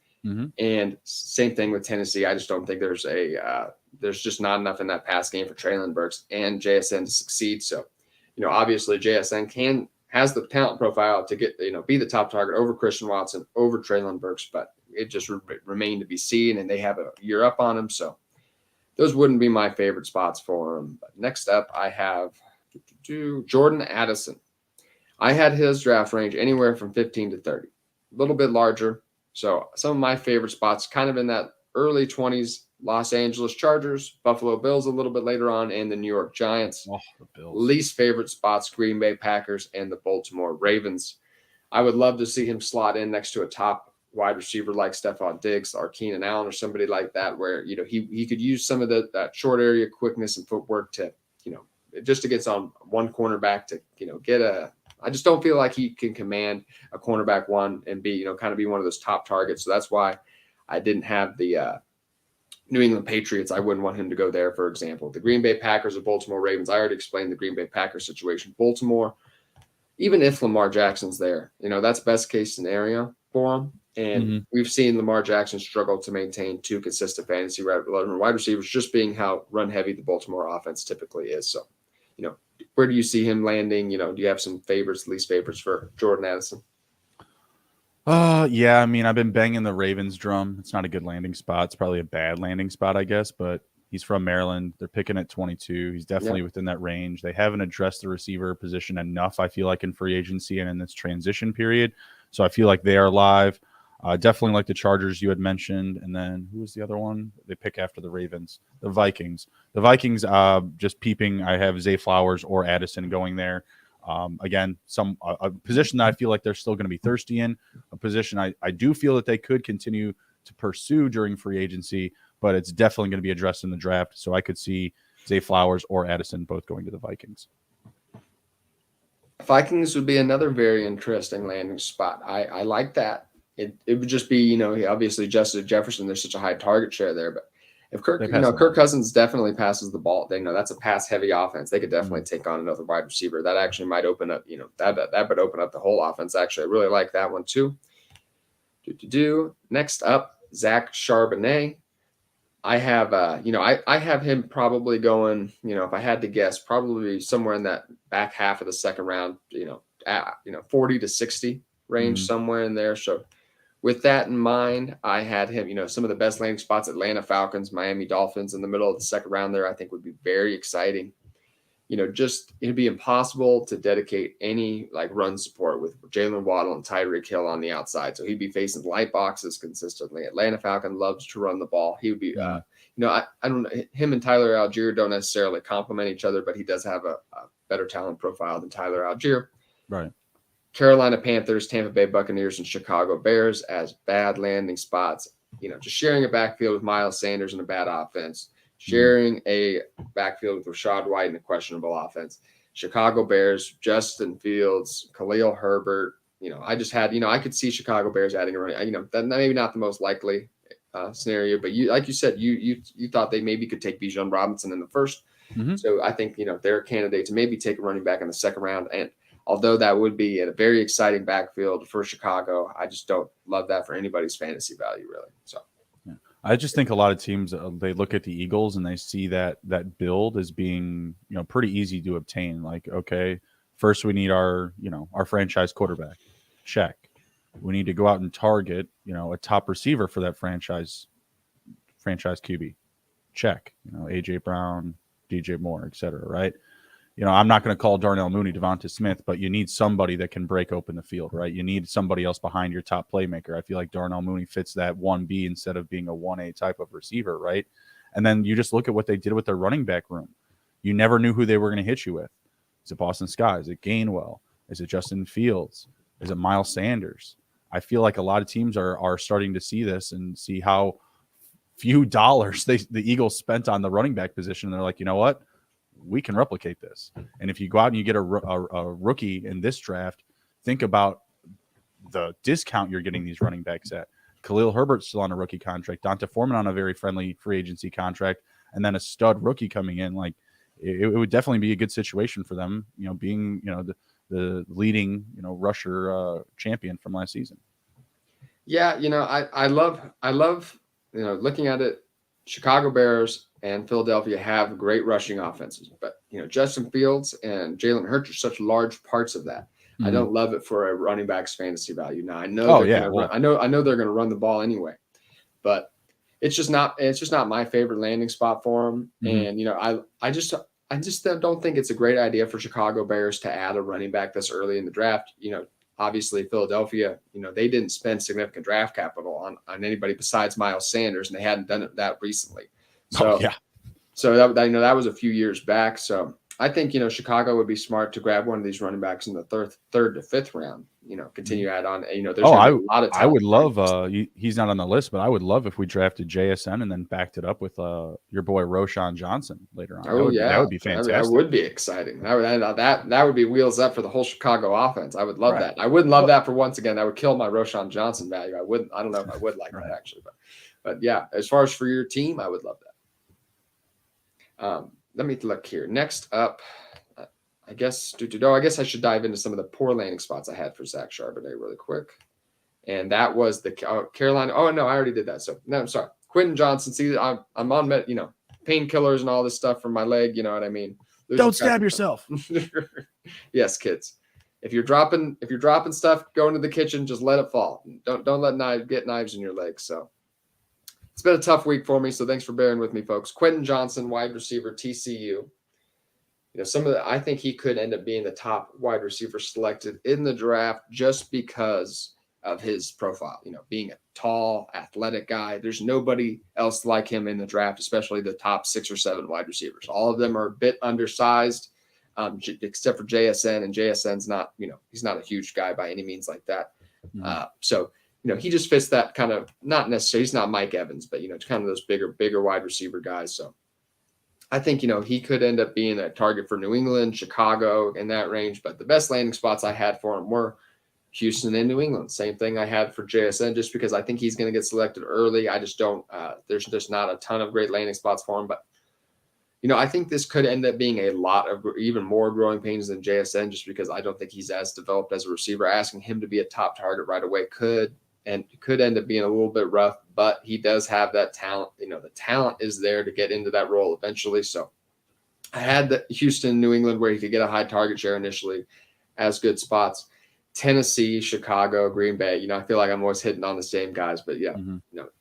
And same thing with Tennessee. I just don't think there's just not enough in that pass game for Treylon Burks and JSN to succeed. So, obviously JSN has the talent profile to get, be the top target over Christian Watson, over Treylon Burks, but it just remained to be seen, and they have a year up on him. So those wouldn't be my favorite spots for him. But next up, I have Jordan Addison. I had his draft range anywhere from 15 to 30, a little bit larger. So some of my favorite spots kind of in that early 20s, Los Angeles Chargers, Buffalo Bills a little bit later on, and the New York Giants. The Bills. Least favorite spots, Green Bay Packers and the Baltimore Ravens. I would love to see him slot in next to a top wide receiver like Stephon Diggs or Keenan Allen or somebody like that where, he could use some of that short area quickness and footwork to, just to get on one cornerback to, I just don't feel like he can command a cornerback 1 and be, kind of be one of those top targets. So that's why I didn't have the New England Patriots. I wouldn't want him to go there, for example. The Green Bay Packers or Baltimore Ravens. I already explained the Green Bay Packers situation. Baltimore, even if Lamar Jackson's there, that's best case scenario for him. And we've seen Lamar Jackson struggle to maintain 2 consistent fantasy wide receivers, just being how run heavy the Baltimore offense typically is. So, where do you see him landing? Do you have some favorites, least favorites for Jordan Addison? Yeah, I mean, I've been banging the Ravens drum. It's not a good landing spot. It's probably a bad landing spot, I guess, but he's from Maryland. They're picking at 22. He's definitely within that range. They haven't addressed the receiver position enough, I feel like, in free agency and in this transition period. So I feel like they are live. Definitely like the Chargers you had mentioned. And then who was the other one? They pick after the Ravens. The Vikings. The Vikings, just peeping, I have Zay Flowers or Addison going there. Again, a position that I feel like they're still going to be thirsty in, a position I do feel that they could continue to pursue during free agency, but it's definitely going to be addressed in the draft. So I could see Zay Flowers or Addison both going to the Vikings. Vikings would be another very interesting landing spot. I like that. It would just be, obviously Justin Jefferson, there's such a high target share there, but if Kirk Cousins definitely passes the ball, that's a pass-heavy offense. They could definitely take on another wide receiver. That actually might open up, that would open up the whole offense. Actually, I really like that one too. Next up, Zach Charbonnet. I have, I have him probably going, if I had to guess, probably somewhere in that back half of the second round, 40 to 60 range, somewhere in there. So, with that in mind, I had him, some of the best landing spots, Atlanta Falcons, Miami Dolphins in the middle of the second round there, I think would be very exciting. It'd be impossible to dedicate any run support with Jalen Waddle and Tyreek Hill on the outside. So he'd be facing light boxes consistently. Atlanta Falcon loves to run the ball. He would be, I don't know, him and Tyler Algier don't necessarily complement each other, but he does have a better talent profile than Tyler Algier. Right. Carolina Panthers, Tampa Bay Buccaneers, and Chicago Bears as bad landing spots. Just sharing a backfield with Miles Sanders and a bad offense, sharing a backfield with Rachaad White and a questionable offense. Chicago Bears, Justin Fields, Khalil Herbert. I just had, I could see Chicago Bears adding a running. That maybe not the most likely scenario, but like you said, you thought they maybe could take Bijan Robinson in the first. So I think they're a candidate to maybe take a running back in the second round. And although that would be a very exciting backfield for Chicago, I just don't love that for anybody's fantasy value, really. So, I just think a lot of teams, they look at the Eagles and they see that build as being, pretty easy to obtain. Like, okay, first we need our franchise quarterback. Check. We need to go out and target, a top receiver for that franchise QB. Check. AJ Brown, DJ Moore, et cetera, right? I'm not going to call Darnell Mooney Devonta Smith, but you need somebody that can break open the field, right? You need somebody else behind your top playmaker. I feel like Darnell Mooney fits that 1B instead of being a 1A type of receiver, right? And then you just look at what they did with their running back room. You never knew who they were going to hit you with. Is it Boston Scott? Is it Gainwell? Is it Justin Fields? Is it Miles Sanders? I feel like a lot of teams are starting to see this and see how few dollars the Eagles spent on the running back position. And they're like, you know what? We can replicate this. And if you go out and you get a rookie in this draft, think about the discount you're getting these running backs at. Khalil Herbert's still on a rookie contract. Donta Foreman on a very friendly free agency contract. And then a stud rookie coming in. Like, it would definitely be a good situation for them, being, the leading, rusher champion from last season. Yeah, I love, looking at it. Chicago Bears and Philadelphia have great rushing offenses, but Justin Fields and Jalen Hurts are such large parts of that. I don't love it for a running back's fantasy value. Now I know I know they're going to run the ball anyway, but it's just not my favorite landing spot for them. And I just don't think it's a great idea for Chicago Bears to add a running back this early in the draft. Obviously Philadelphia, they didn't spend significant draft capital on anybody besides Miles Sanders, and they hadn't done that recently. So, so that was a few years back. So I think, Chicago would be smart to grab one of these running backs in the third to fifth round, continue to add on, there's a lot of talent. I would love, he's not on the list, but I would love if we drafted JSN and then backed it up with your boy Roshan Johnson later on. That would be fantastic. That would be exciting. That would be wheels up for the whole Chicago offense. I would love that. I wouldn't love that for once again. That would kill my Roshan Johnson value. I don't know if I would like that actually, but yeah, as far as for your team, I would love that. Let me look here. Next up, I guess I should dive into some of the poor landing spots I had for Zach Charbonnet really quick. And that was the Carolina. Oh, no, I already did that. So, no, I'm sorry. Quentin Johnson. See, I'm on, painkillers and all this stuff from my leg. You know what I mean? Don't stab yourself. Yes, kids. If you're dropping stuff, go into the kitchen, just let it fall. Don't let get knives in your legs. So it's been a tough week for me. So thanks for bearing with me, folks. Quentin Johnson, wide receiver, TCU. I think he could end up being the top wide receiver selected in the draft just because of his profile, being a tall, athletic guy. There's nobody else like him in the draft, especially the top 6 or 7 wide receivers. All of them are a bit undersized, except for JSN, and JSN's not, he's not a huge guy by any means like that. So he just fits that kind of, not necessarily, he's not Mike Evans, but, kind of those bigger wide receiver guys. So I think, he could end up being a target for New England, Chicago, in that range. But the best landing spots I had for him were Houston and New England. Same thing I had for JSN, just because I think he's going to get selected early. I just don't, there's just not a ton of great landing spots for him. But, I think this could end up being a lot of even more growing pains than JSN, just because I don't think he's as developed as a receiver. Asking him to be a top target right away could end up being a little bit rough, but he does have that talent. The talent is there to get into that role eventually. So I had the Houston, New England, where he could get a high target share initially as good spots. Tennessee, Chicago, Green Bay. I feel like I'm always hitting on the same guys, but yeah,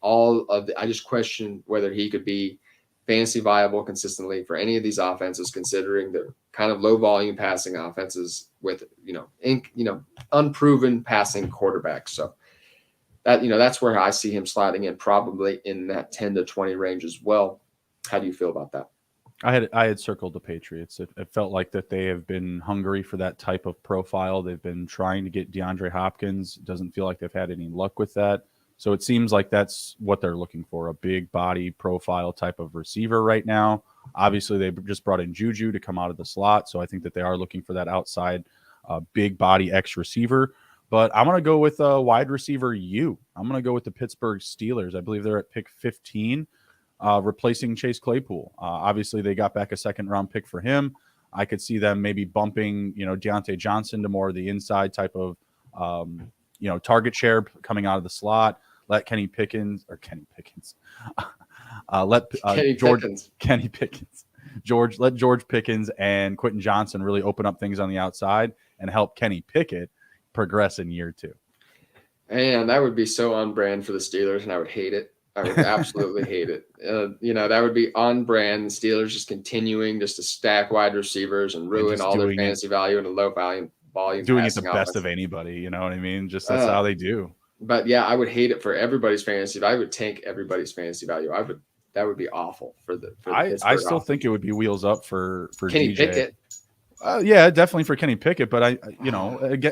I just question whether he could be fantasy viable consistently for any of these offenses, considering they're kind of low volume passing offenses with, unproven passing quarterbacks. So that's where I see him sliding in, probably in that 10 to 20 range as well. How do you feel about that? I had circled the Patriots. It felt like that they have been hungry for that type of profile. They've been trying to get DeAndre Hopkins. It doesn't feel like they've had any luck with that. So it seems like that's what they're looking for, a big body profile type of receiver right now. Obviously, they just brought in Juju to come out of the slot. So I think that they are looking for that outside big body X receiver. But I'm going to go with a wide receiver U. I'm going to go with the Pittsburgh Steelers. I believe they're at pick 15, replacing Chase Claypool. Obviously, they got back a second-round pick for him. I could see them maybe bumping, Deontay Johnson to more of the inside type of, target share coming out of the slot. Let Kenny Pickens. Let George Pickens and Quentin Johnson really open up things on the outside and help Kenny Pickett progress in year 2. And that would be so on brand for the Steelers, and I would hate it. I would absolutely hate it. That would be on brand. The Steelers just continuing just to stack wide receivers and ruin all their fantasy value in a low volume. Doing it the best of anybody, you know what I mean? Just that's how they do. But yeah, I would hate it for everybody's fantasy. I would tank everybody's fantasy value. That would be awful for the. I still think it would be wheels up for Kenny DJ. Pickett. Yeah, definitely for Kenny Pickett, but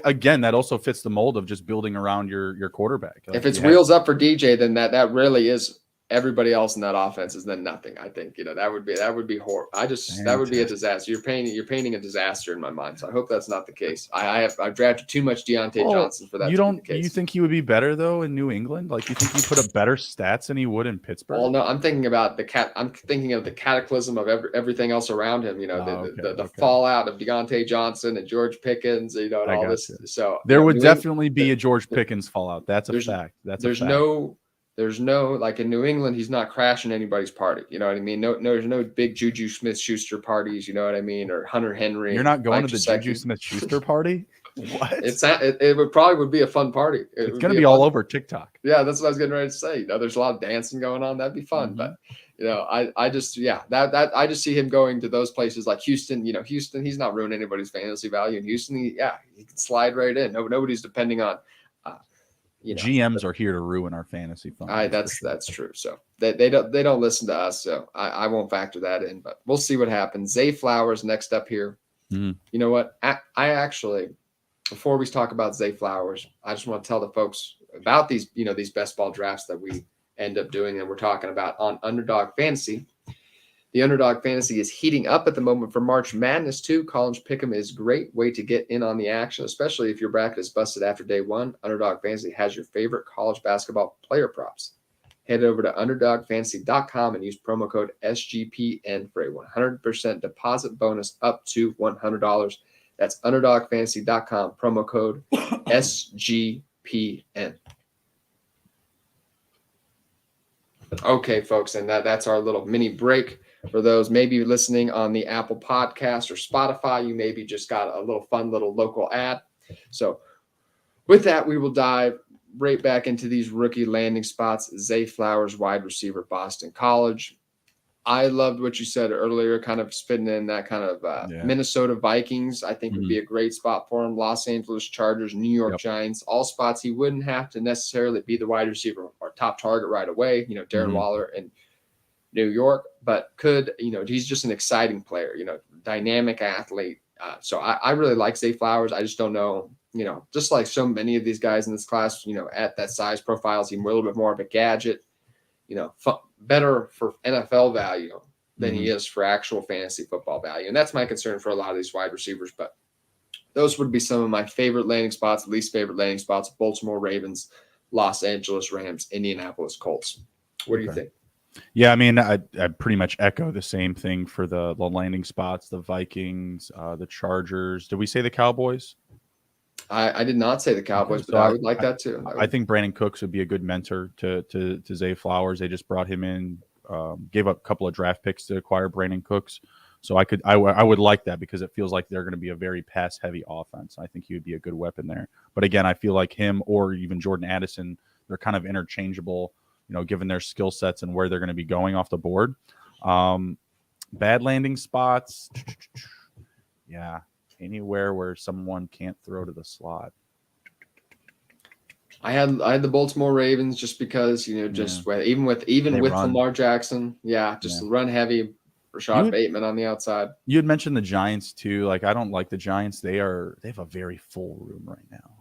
again, that also fits the mold of just building around your quarterback. If it's wheels up for DJ, then that really is everybody else in that offense is then nothing. I think that would be horrible. That would be a disaster. You're painting a disaster in my mind. So I hope that's not the case. I've drafted too much Deontay Johnson for that. You think he would be better though in New England? Like you think he put up better stats than he would in Pittsburgh? Well, no, I'm thinking about I'm thinking of the cataclysm of everything else around him. The fallout of Deontay Johnson and George Pickens. And all this. So there would definitely be a George Pickens fallout. That's a fact. There's no, like in New England, he's not crashing anybody's party. You know what I mean? There's no big Juju Smith-Schuster parties. You know what I mean? Or Hunter Henry. You're not going to the Juju Smith-Schuster party? What? It would be a fun party. It's going to be all over TikTok. Yeah, that's what I was getting ready to say. There's a lot of dancing going on. That'd be fun. Mm-hmm. But I just see him going to those places like Houston. Houston, he's not ruining anybody's fantasy value. In Houston, he can slide right in. Nobody's depending on. GMs are here to ruin our fantasy fund. That's true. So they don't listen to us. So I won't factor that in. But we'll see what happens. Zay Flowers next up here. Mm-hmm. You know what? I actually, before we talk about Zay Flowers, I just want to tell the folks about these best ball drafts that we end up doing, and we're talking about on Underdog Fantasy. The Underdog Fantasy is heating up at the moment for March Madness too. College Pick'em is a great way to get in on the action, especially if your bracket is busted after day one. Underdog Fantasy has your favorite college basketball player props. Head over to UnderdogFantasy.com and use promo code SGPN for a 100% deposit bonus up to $100. That's UnderdogFantasy.com, promo code SGPN. Okay, folks, and that's our little mini break. For those maybe listening on the Apple Podcast or Spotify, you maybe just got a little fun little local ad. So with that, we will dive right back into these rookie landing spots. Zay Flowers, wide receiver, Boston College. I loved what you said earlier, kind of spitting in that kind of Yeah. Minnesota Vikings. I think would be a great spot for him. Los Angeles Chargers, New York Giants, all spots he wouldn't have to necessarily be the wide receiver or top target right away. Darren Waller and New York, but could, he's just an exciting player, dynamic athlete. So I really like Zay Flowers. I just don't know, just like so many of these guys in this class, at that size profile, seem a little bit more of a gadget, better for NFL value than he is for actual fantasy football value. And that's my concern for a lot of these wide receivers. But those would be some of my favorite landing spots, least favorite landing spots: Baltimore Ravens, Los Angeles Rams, Indianapolis Colts. What do you think? Yeah, I mean, I pretty much echo the same thing for the landing spots, the Vikings, the Chargers. Did we say the Cowboys? I did not say the Cowboys, Okay, but I would like that too. I think Brandon Cooks would be a good mentor to Zay Flowers. They just brought him in, gave up a couple of draft picks to acquire Brandon Cooks. So I would like that because it feels like they're going to be a very pass heavy offense. I think he would be a good weapon there. But again, I feel like him or even Jordan Addison, they're kind of interchangeable, given their skill sets and where they're going to be going off the board. Bad landing spots. Yeah. Anywhere where someone can't throw to the slot. I had the Baltimore Ravens just because, even with Lamar Jackson, run heavy. Rashad Bateman on the outside. You had mentioned the Giants too. Like, I don't like the Giants. They have a very full room right now.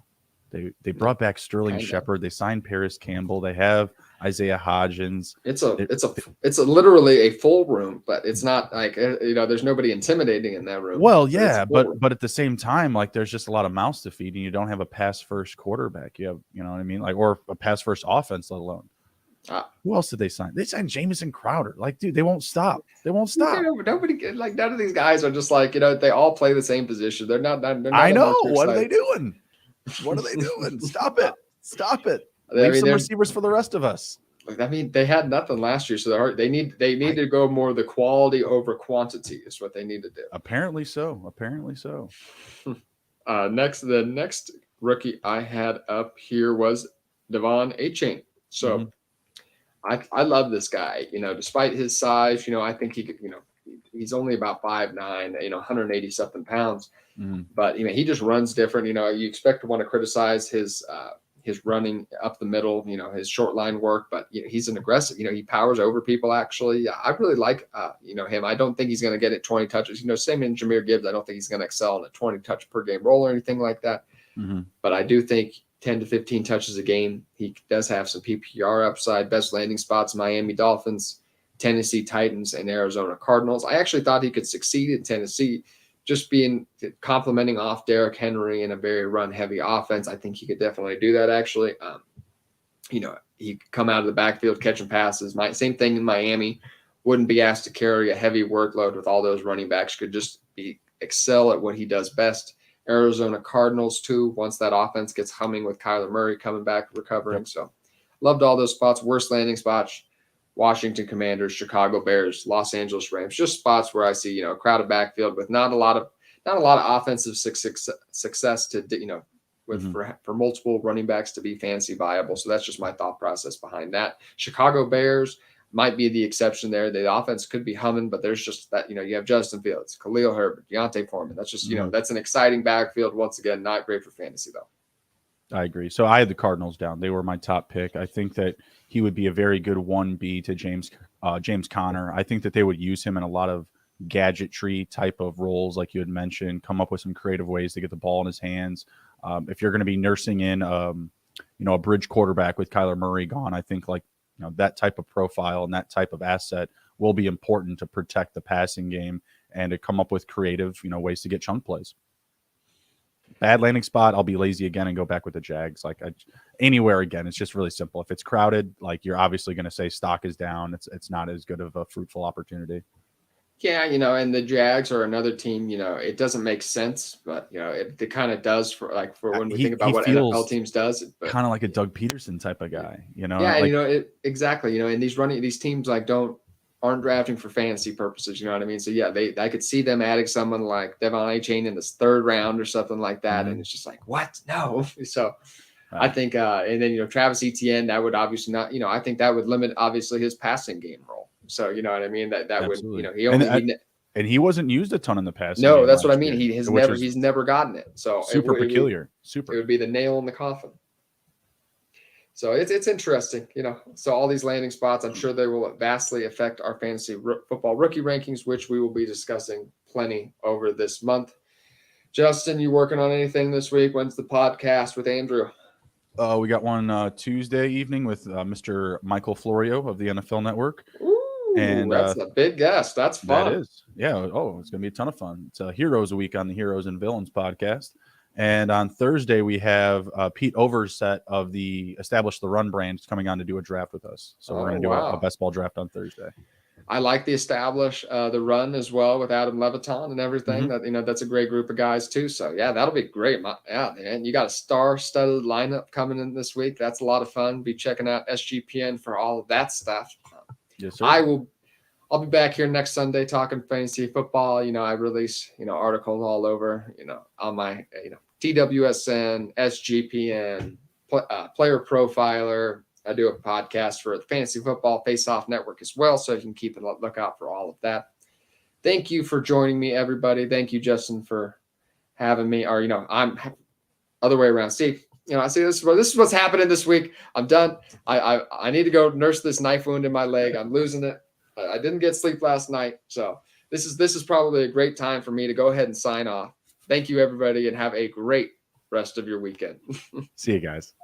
They brought back Sterling Shepard. They signed Paris Campbell. They have Isaiah Hodgins. It's literally a full room, but it's not like there's nobody intimidating in that room. Well, yeah, but at the same time, like, there's just a lot of mouths to feed, and you don't have a pass first quarterback. You have, you know what I mean, like, or a pass first offense, let alone. Who else did they sign? They signed Jamison Crowder. Like, dude, they won't stop. They won't stop. Nobody, like, none of these guys are just like, they all play the same position. They're not I know. What are they doing? What are they doing? Stop it. Stop it. Leave some receivers for the rest of us. I mean, they had nothing last year, so they need to go more the quality over quantity is what they need to do. Apparently so. The next rookie I had up here was Devon Achane. So I love this guy. Despite his size, I think he could. He's only about 5'9", 180 something pounds. But he just runs different. You expect to want to criticize his running up the middle, his short line work, but he's an aggressive. He powers over people. Actually, I really like him. I don't think he's going to get it 20 touches. Same in Jahmyr Gibbs. I don't think he's going to excel in a 20 touch per game role or anything like that. But I do think 10 to 15 touches a game. He does have some PPR upside. Best landing spots: Miami Dolphins, Tennessee Titans, and Arizona Cardinals. I actually thought he could succeed in Tennessee, just complimenting off Derrick Henry in a very run-heavy offense. I think he could definitely do that, actually. He could come out of the backfield catching passes. Same thing in Miami. Wouldn't be asked to carry a heavy workload with all those running backs. Could just excel at what he does best. Arizona Cardinals, too, once that offense gets humming with Kyler Murray coming back, recovering. So loved all those spots. Worst landing spots: Washington Commanders, Chicago Bears, Los Angeles Rams. Just spots where I see, a crowded backfield with not a lot of offensive success to, for multiple running backs to be fantasy viable. So that's just my thought process behind that. Chicago Bears might be the exception there. The offense could be humming, but there's just that, you have Justin Fields, Khalil Herbert, Deontay Foreman. That's just, that's an exciting backfield. Once again, not great for fantasy though. I agree. So I had the Cardinals down. They were my top pick. I think that he would be a very good 1B to James Conner. I think that they would use him in a lot of gadgetry type of roles, like you had mentioned, come up with some creative ways to get the ball in his hands. If you're going to be nursing in, a bridge quarterback with Kyler Murray gone, I think that type of profile and that type of asset will be important to protect the passing game and to come up with creative, ways to get chunk plays. Bad landing spot, I'll be lazy again and go back with the Jags. Anywhere again, it's just really simple. If it's crowded, you're obviously going to say stock is down. It's not as good of a fruitful opportunity. Yeah, and the Jags are another team, it doesn't make sense, but it kind of does for when we think about He what NFL feels teams does, but kind of like a Doug Peterson type of guy, yeah, and like exactly, and these teams aren't drafting for fantasy purposes, you know what I mean? So yeah, I could see them adding someone like Devon A. Chain in this third round or something like that, and it's just like, what? No. So I think, and then Travis Etienne, that would obviously not, I think that would limit obviously his passing game role. So you know what I mean? That absolutely. would, he only and he wasn't used a ton in the passing no, game that's what I last mean. year, He's never gotten it. So super peculiar. It would be the nail in the coffin. So it's interesting, So all these landing spots, I'm sure they will vastly affect our fantasy football rookie rankings, which we will be discussing plenty over this month. Justin, you working on anything this week? When's the podcast with Andrew? We got one Tuesday evening with Mr. Michael Florio of the NFL Network. Ooh, and that's a big guest. That's fun. That is. Yeah. Oh, it's going to be a ton of fun. It's a Heroes Week on the Heroes and Villains podcast. And on Thursday, we have Pete Overset of the Establish the Run brand coming on to do a draft with us. So we're going to do a best ball draft on Thursday. I like the Establish the Run as well with Adam Leviton and everything. That that's a great group of guys too. So yeah, that'll be great. Yeah, man, you got a star-studded lineup coming in this week. That's a lot of fun. Be checking out SGPN for all of that stuff. Yes, sir. I'll be back here next Sunday talking fantasy football. I release articles all over on my TWSN, SGPN, Player Profiler. I do a podcast for the Fantasy Football Face-Off Network as well, so you can keep a lookout for all of that. Thank you for joining me, everybody. Thank you, Justin, for having me. Or I'm other way around. Steve, I see this is what's happening this week. I'm done. I need to go nurse this knife wound in my leg. I'm losing it. I didn't get sleep last night, so this is probably a great time for me to go ahead and sign off. Thank you, everybody, and have a great rest of your weekend. See you guys.